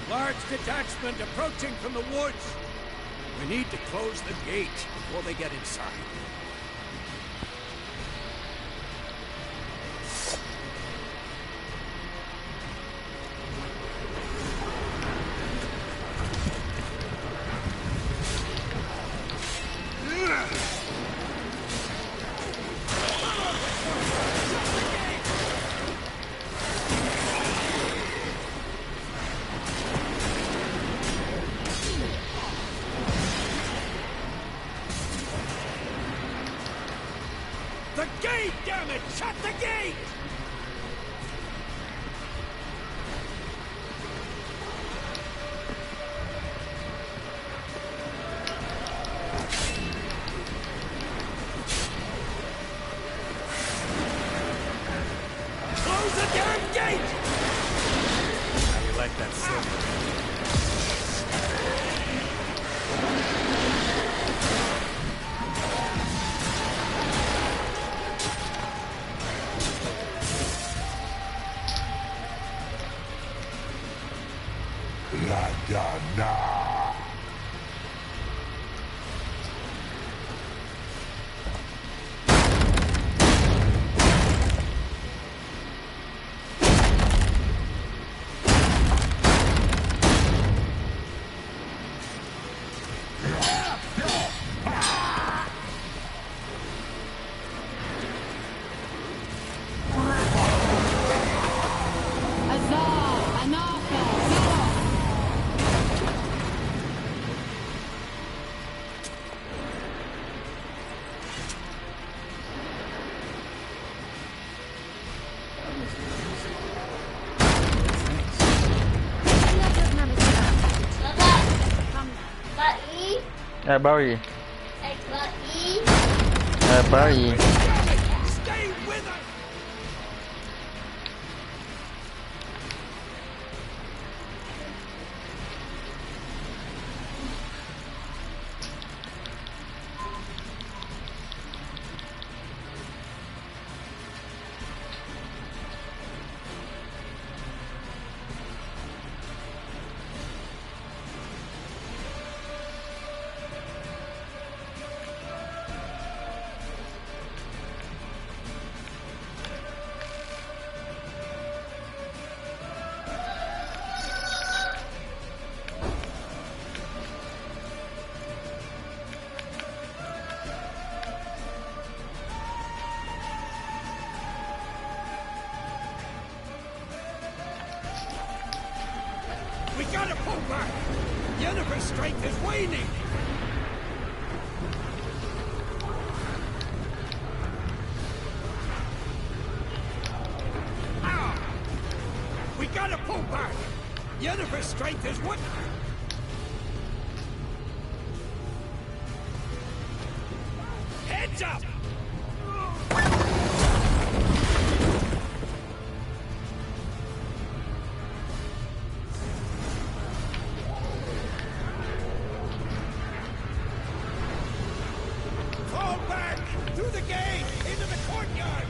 Large detachment approaching from the woods. We need to close the gate before they get inside. The gate, damn it! Shut the gate! Close the damn gate! How you like that silver? Barry. Barry. Stay with us! We gotta pull back! Yennefer's strength is waning! Ah! We gotta pull back! Yennefer's strength is what? Heads up! Fall back! Through the gate! Into the courtyard!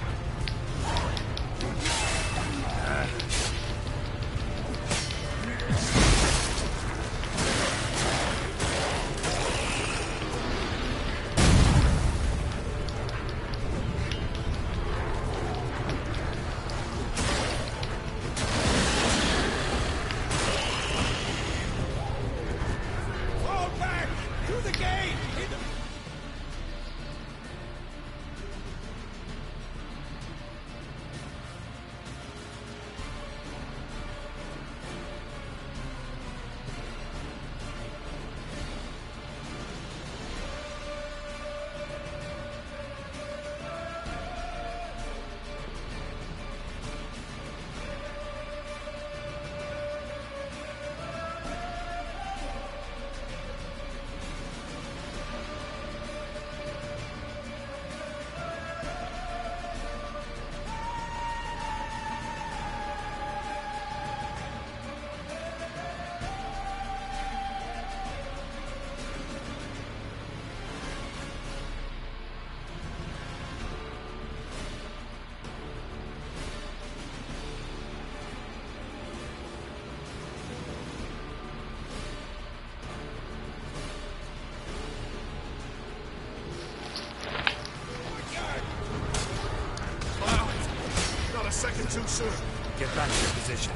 Sir, get back to your position.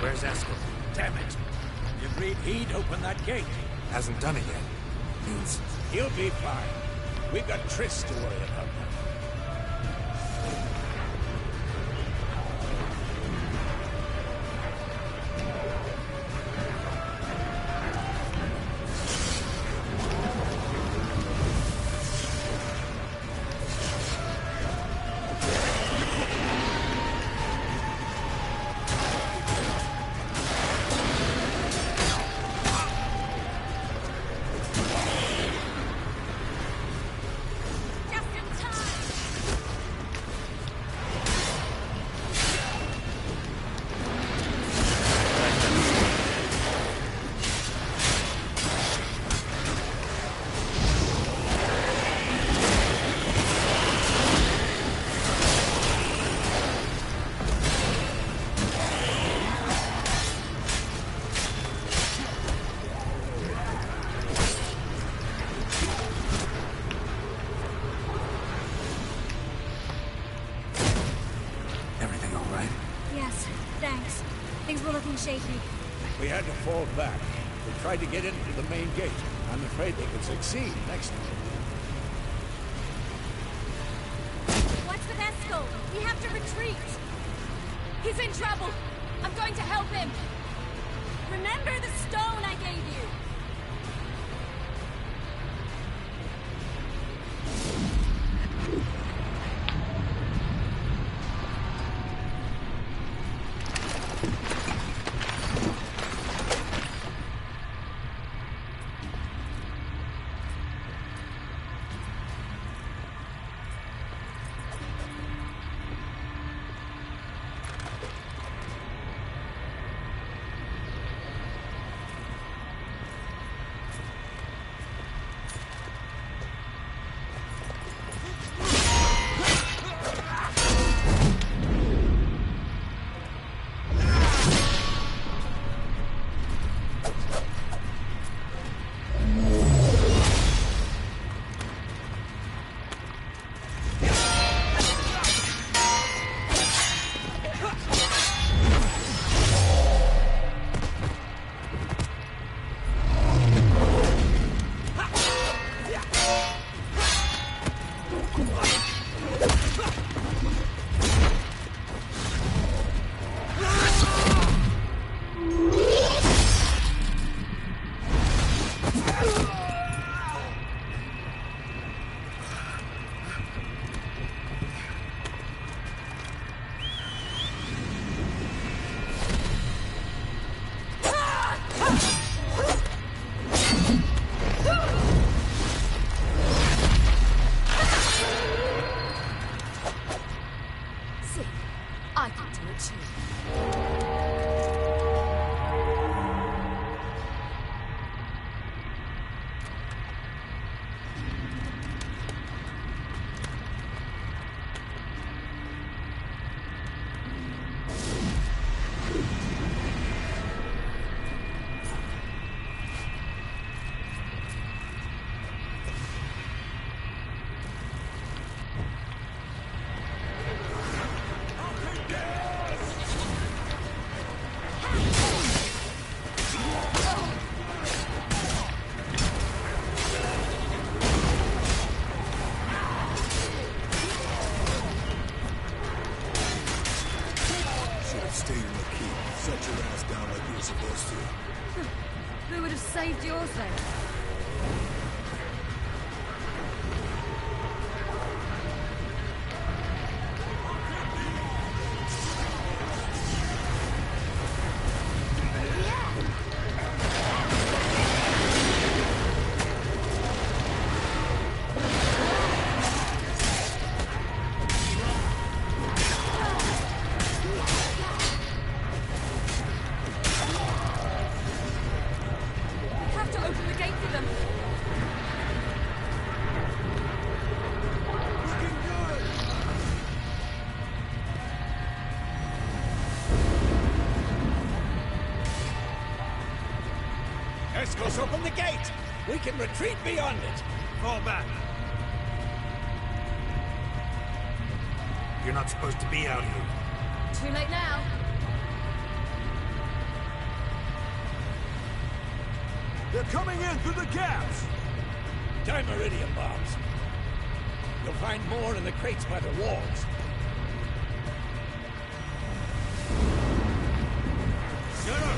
Where's Eskel? Damn it! You agreed he'd open that gate. Hasn't done it yet. Means he'll be fine. We've got Triss to worry about now. Shaky. We had to fall back. We tried to get into the main gate. I'm afraid they could succeed next time. What's with Eskel? We have to retreat. He's in trouble. I'm going to help him. Remember the stone I gave you. Who would have saved yours then? Marcos, open the gate! We can retreat beyond it! Fall back. You're not supposed to be out here. Too late now. They're coming in through the gaps! Time Meridian bombs. You'll find more in the crates by the walls. Sir,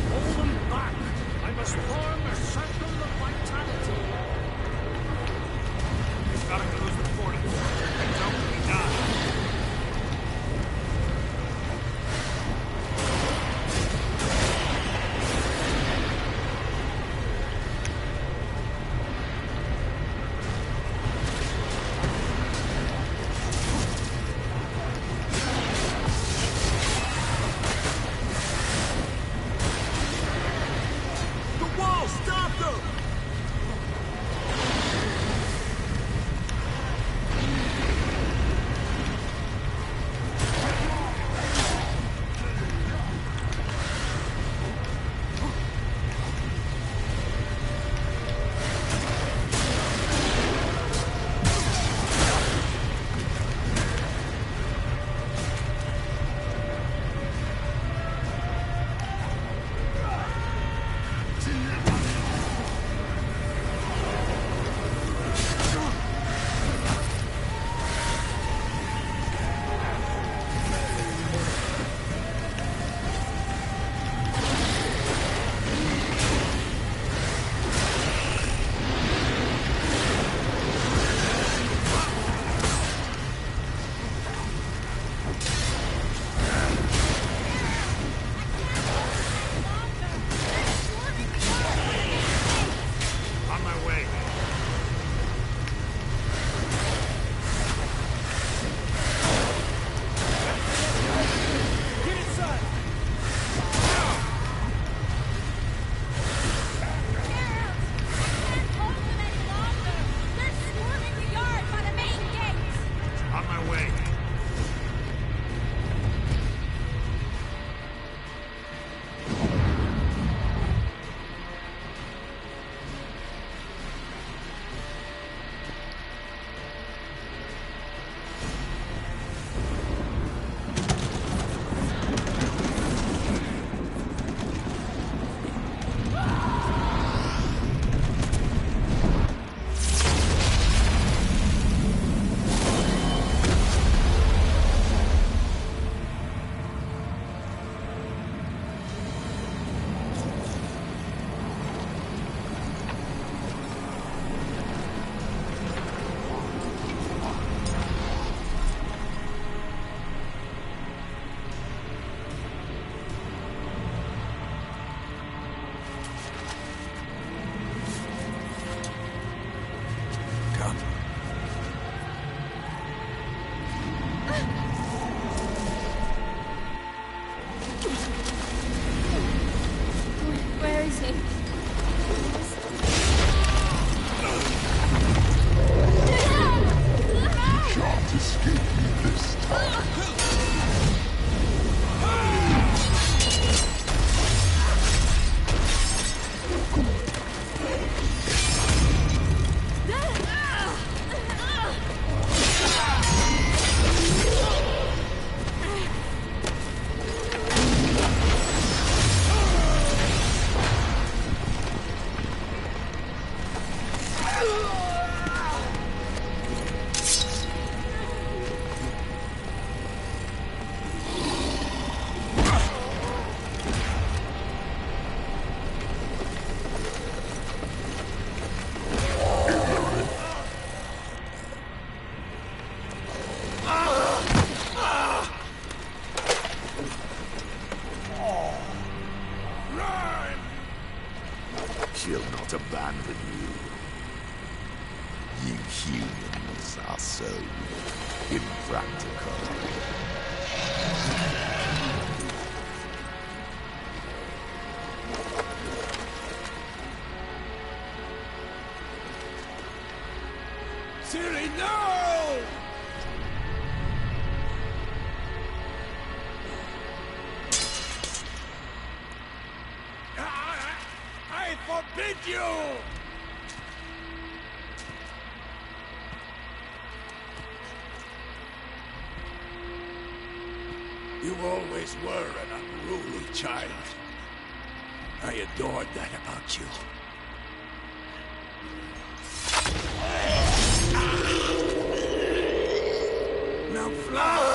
hold them back. I must form a circle of vitality. We've got to close the portals. Don't be done. She'll not abandon you. You humans are so impractical. Siri, no! I thought forbid you! You always were an unruly child. I adored that about you. Now fly!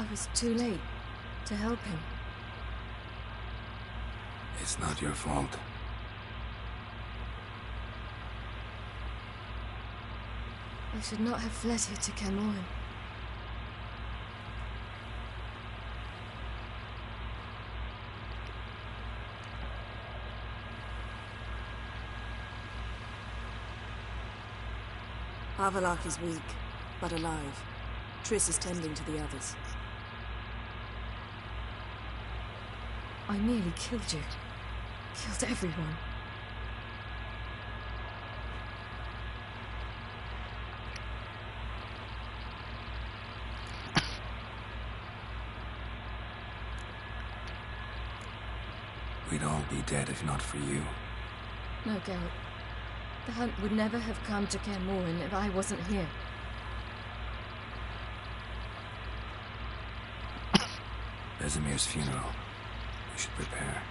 I was too late to help him. It's not your fault. I should not have fled here to Camoran. Havelock is weak, but alive. Triss is tending to the others. I nearly killed you. Killed everyone. We'd all be dead if not for you. No, Geralt. The hunt would never have come to Kaer Morhen if I wasn't here. Vesemir's funeral. We should prepare.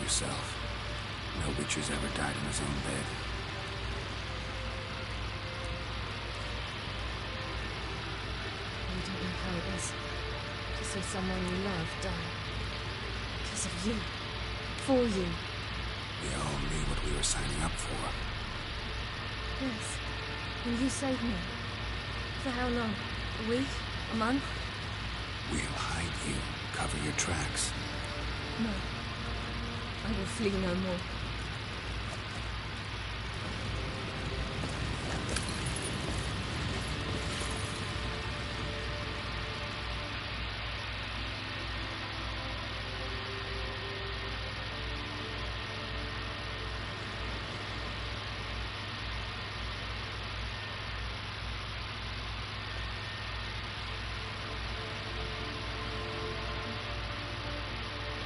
Yourself. No witcher's ever died in his own bed. You don't know how it is to see someone you love die. Because of you. For you. We all knew what we were signing up for. Yes. And you saved me. For how long? A week? A month? We'll hide you. Cover your tracks. No. I will flee no more.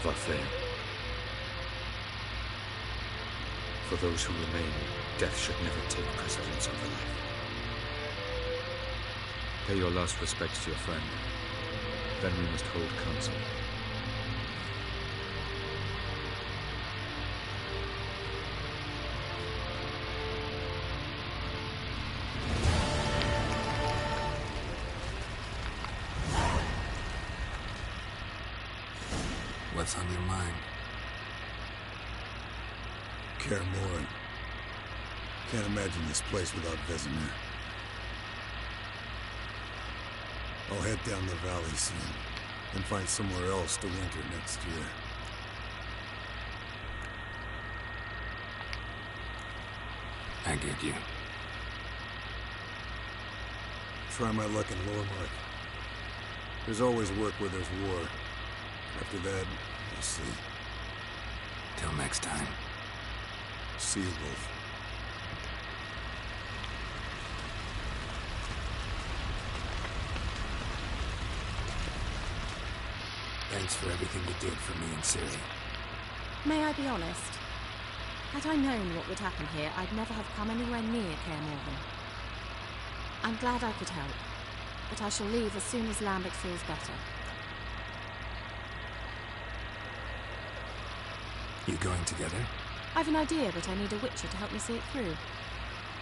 Vathir. For those who remain, death should never take precedence over life. Pay your last respects to your friend. Then we must hold council. What's on your mind? Kaer Morhen. Can't imagine this place without Vesemir. I'll head down the valley soon, and find somewhere else to winter next year. I get you. Try my luck in Lormark. There's always work where there's war. After that, we'll see. Till next time. See you, Wolf. Thanks for everything you did for me and Ciri. May I be honest? Had I known what would happen here, I'd never have come anywhere near Kaer Morhen. I'm glad I could help, but I shall leave as soon as Lambert feels better. You going together? I've an idea, but I need a witcher to help me see it through.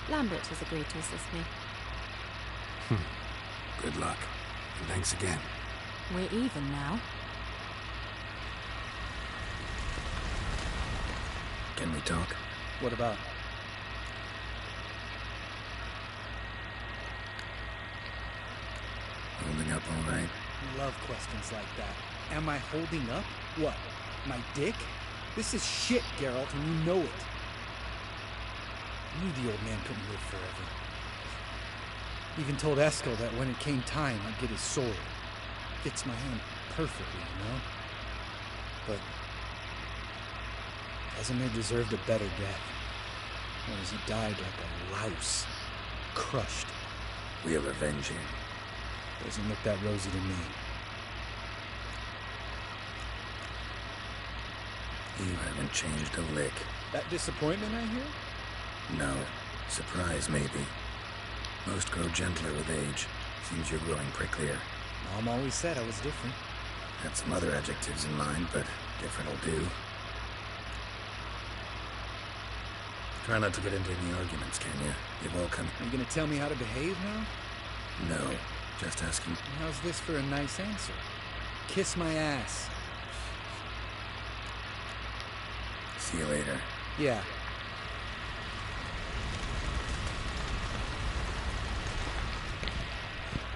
Lambert has agreed to assist me. Good luck, and thanks again. We're even now. Can we talk? What about? Holding up all right? Love questions like that. Am I holding up? What? My dick? This is shit, Geralt, and you know it. I knew the old man couldn't live forever. Even told Eskel that when it came time, I'd get his sword. Fits my hand perfectly, you know? But Casimir deserved a better death. Whereas he died like a louse. Crushed. We'll avenge him. Doesn't look that rosy to me. You haven't changed a lick. That disappointment I hear? No. Surprise, maybe. Most grow gentler with age. Seems you're growing pricklier. Mom always said I was different. Had some other adjectives in mind, but different will do. Try not to get into any arguments, can you? You've all come... Are you gonna tell me how to behave now? No. Just asking... How's this for a nice answer? Kiss my ass. See you later. Yeah.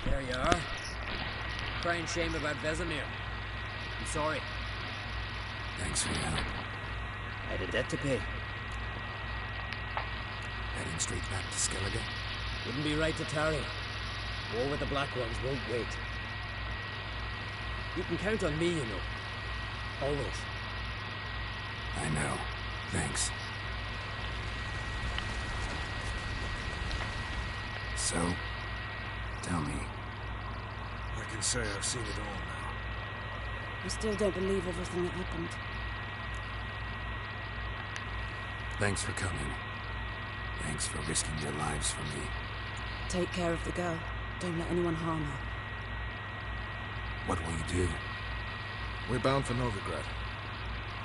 There you are. Crying shame about Vesemir. I'm sorry. Thanks for your help. I had a debt to pay. Heading straight back to Skellige? Wouldn't be right to tarry. War with the Black Ones won't wait. You can count on me, you know. Always. I know. Thanks. So, tell me. I can say I've seen it all now. I still don't believe everything that happened. Thanks for coming. Thanks for risking your lives for me. Take care of the girl. Don't let anyone harm her. What will you do? We're bound for Novigrad.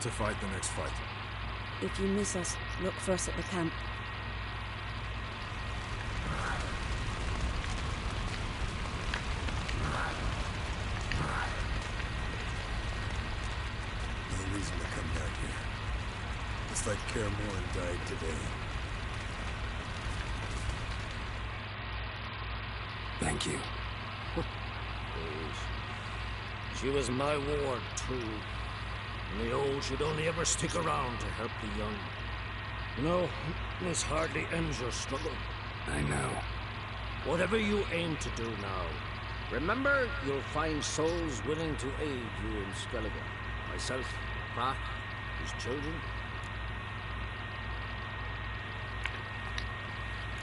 To fight the next fight. If you miss us, look for us at the camp. No reason to come back here. It's like Kaer Morhen died today. Thank you. She was my ward, too. And the old should only ever stick around to help the young. You know, this hardly ends your struggle. I know. Whatever you aim to do now, remember you'll find souls willing to aid you in Skellige. Myself, Pratt, his children.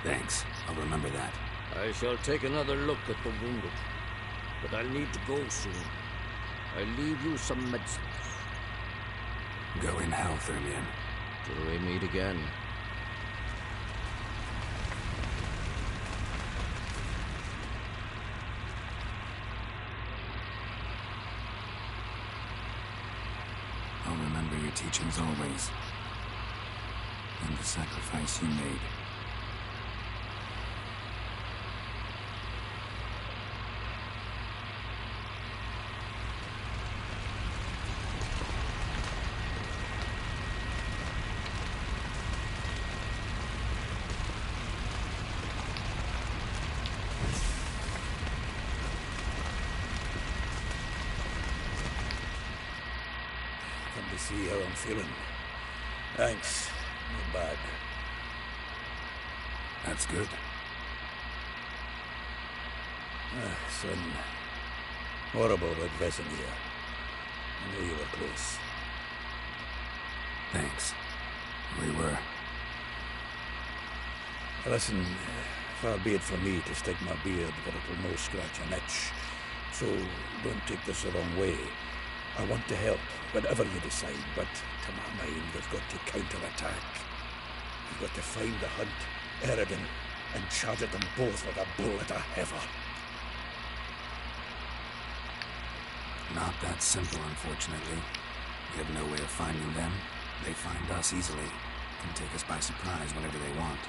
Thanks. I'll remember that. I shall take another look at the wounded. But I'll need to go soon. I'll leave you some medicines. Go in health, Ermion. Till we meet again. I'll remember your teachings always. And the sacrifice you made. See how I'm feeling. Thanks. Not bad. That's good. Son. Horrible about Vesemir. I knew you were close. Thanks. We were. Listen, far be it from me to stick my beard with a little nose scratch and itch. So don't take this the wrong way. I want to help, whatever you decide, but to my mind, we've got to counter-attack. We've got to find the hunt, Eridan, and charge at them both with a bull at a heifer. Not that simple, unfortunately. We have no way of finding them. They find us easily. Can take us by surprise whenever they want.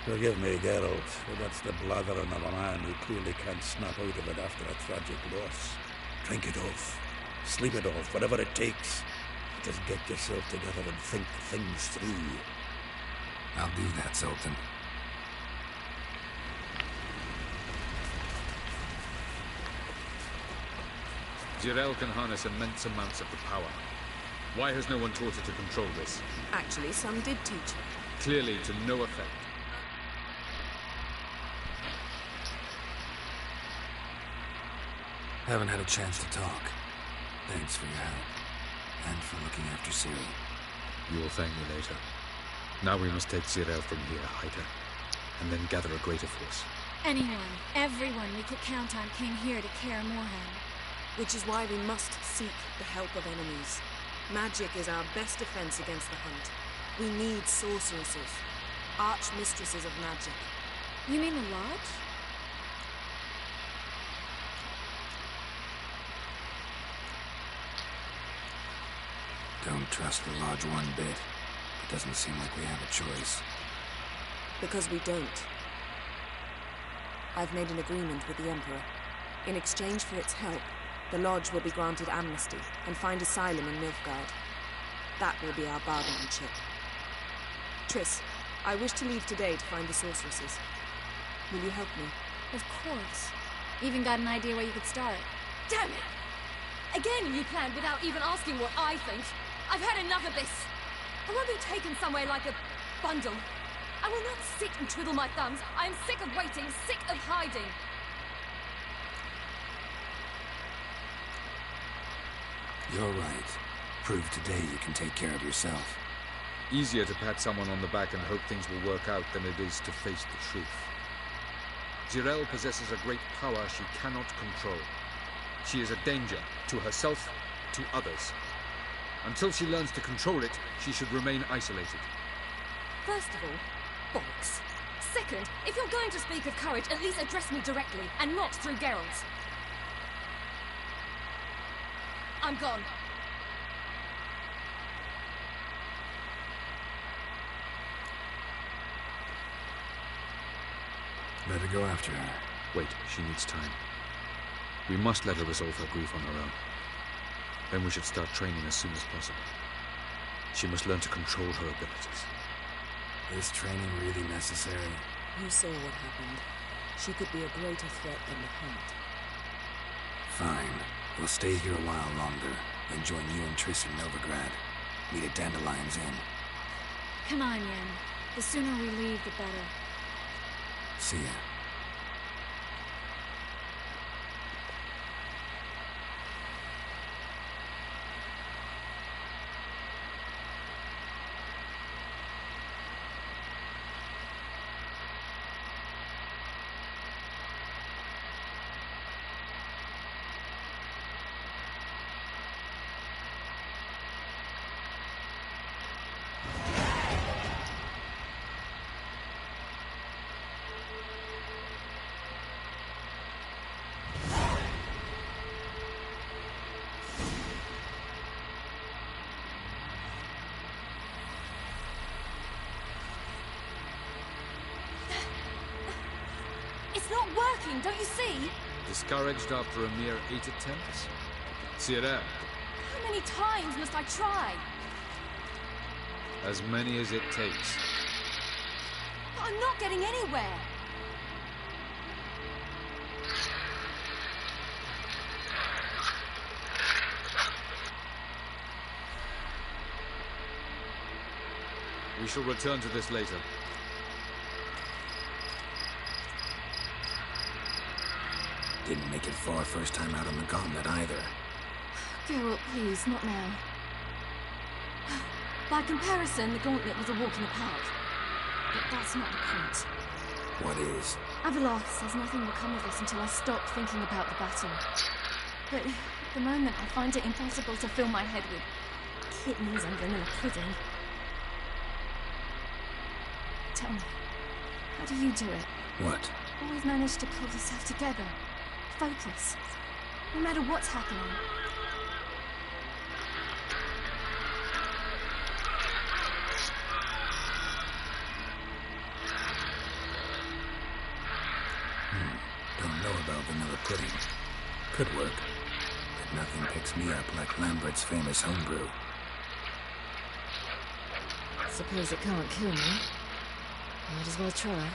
Forgive me, Geralt, but that's the blathering of a man who clearly can't snap out of it after a tragic loss. Drink it off. Sleep it off, whatever it takes. Just get yourself together and think things through. I'll do that, Sultan. Jirel can harness immense amounts of the power. Why has no one taught her to control this? Actually, some did teach her. Clearly to no effect. Haven't had a chance to talk. Thanks for your help. And for looking after Ciri. You will thank me later. Now we must take Jirel from here, hide her, and then gather a greater force. Anyone, everyone we could count on came here to Kaer Morhen. Which is why we must seek the help of enemies. Magic is our best defense against the hunt. We need sorceresses. Archmistresses of magic. You mean the Lodge? Don't trust the Lodge one bit. It doesn't seem like we have a choice. Because we don't. I've made an agreement with the Emperor. In exchange for its help, the Lodge will be granted amnesty and find asylum in Nilfgaard. That will be our bargaining chip. Triss, I wish to leave today to find the sorceresses. Will you help me? Of course. Even got an idea where you could start. Damn it! Again you planned without even asking what I think. I've had enough of this. I won't be taken somewhere like a bundle. I will not sit and twiddle my thumbs. I am sick of waiting, sick of hiding. You're right. Prove today you can take care of yourself. Easier to pat someone on the back and hope things will work out than it is to face the truth. Jirel possesses a great power she cannot control. She is a danger to herself, to others. Until she learns to control it, she should remain isolated. First of all, bollocks. Second, if you're going to speak of courage, at least address me directly, and not through Geralt. I'm gone. Better go after her. Wait, she needs time. We must let her resolve her grief on her own. Then we should start training as soon as possible. She must learn to control her abilities. Is training really necessary? You saw what happened. She could be a greater threat than the hunt. Fine. We'll stay here a while longer, then join you and Triss in Novigrad. Meet at Dandelion's Inn. Come on, Yen. The sooner we leave, the better. See ya. Not working, don't you see? Discouraged after a mere 8 attempts? Ciri. How many times must I try? As many as it takes. But I'm not getting anywhere. We shall return to this later. Didn't make it far first time out on the gauntlet either. Geralt, please, not now. By comparison, the gauntlet was a walk in the park. But that's not the point. What is? Avalor says nothing will come of this until I stop thinking about the battle. But at the moment, I find it impossible to fill my head with kidneys and vanilla pudding. Tell me, how do you do it? What? Always manage to pull yourself together. Focus. No matter what's happening. Don't know about vanilla pudding. Could work. But nothing picks me up like Lambert's famous homebrew. Suppose it can't kill me. Might as well try.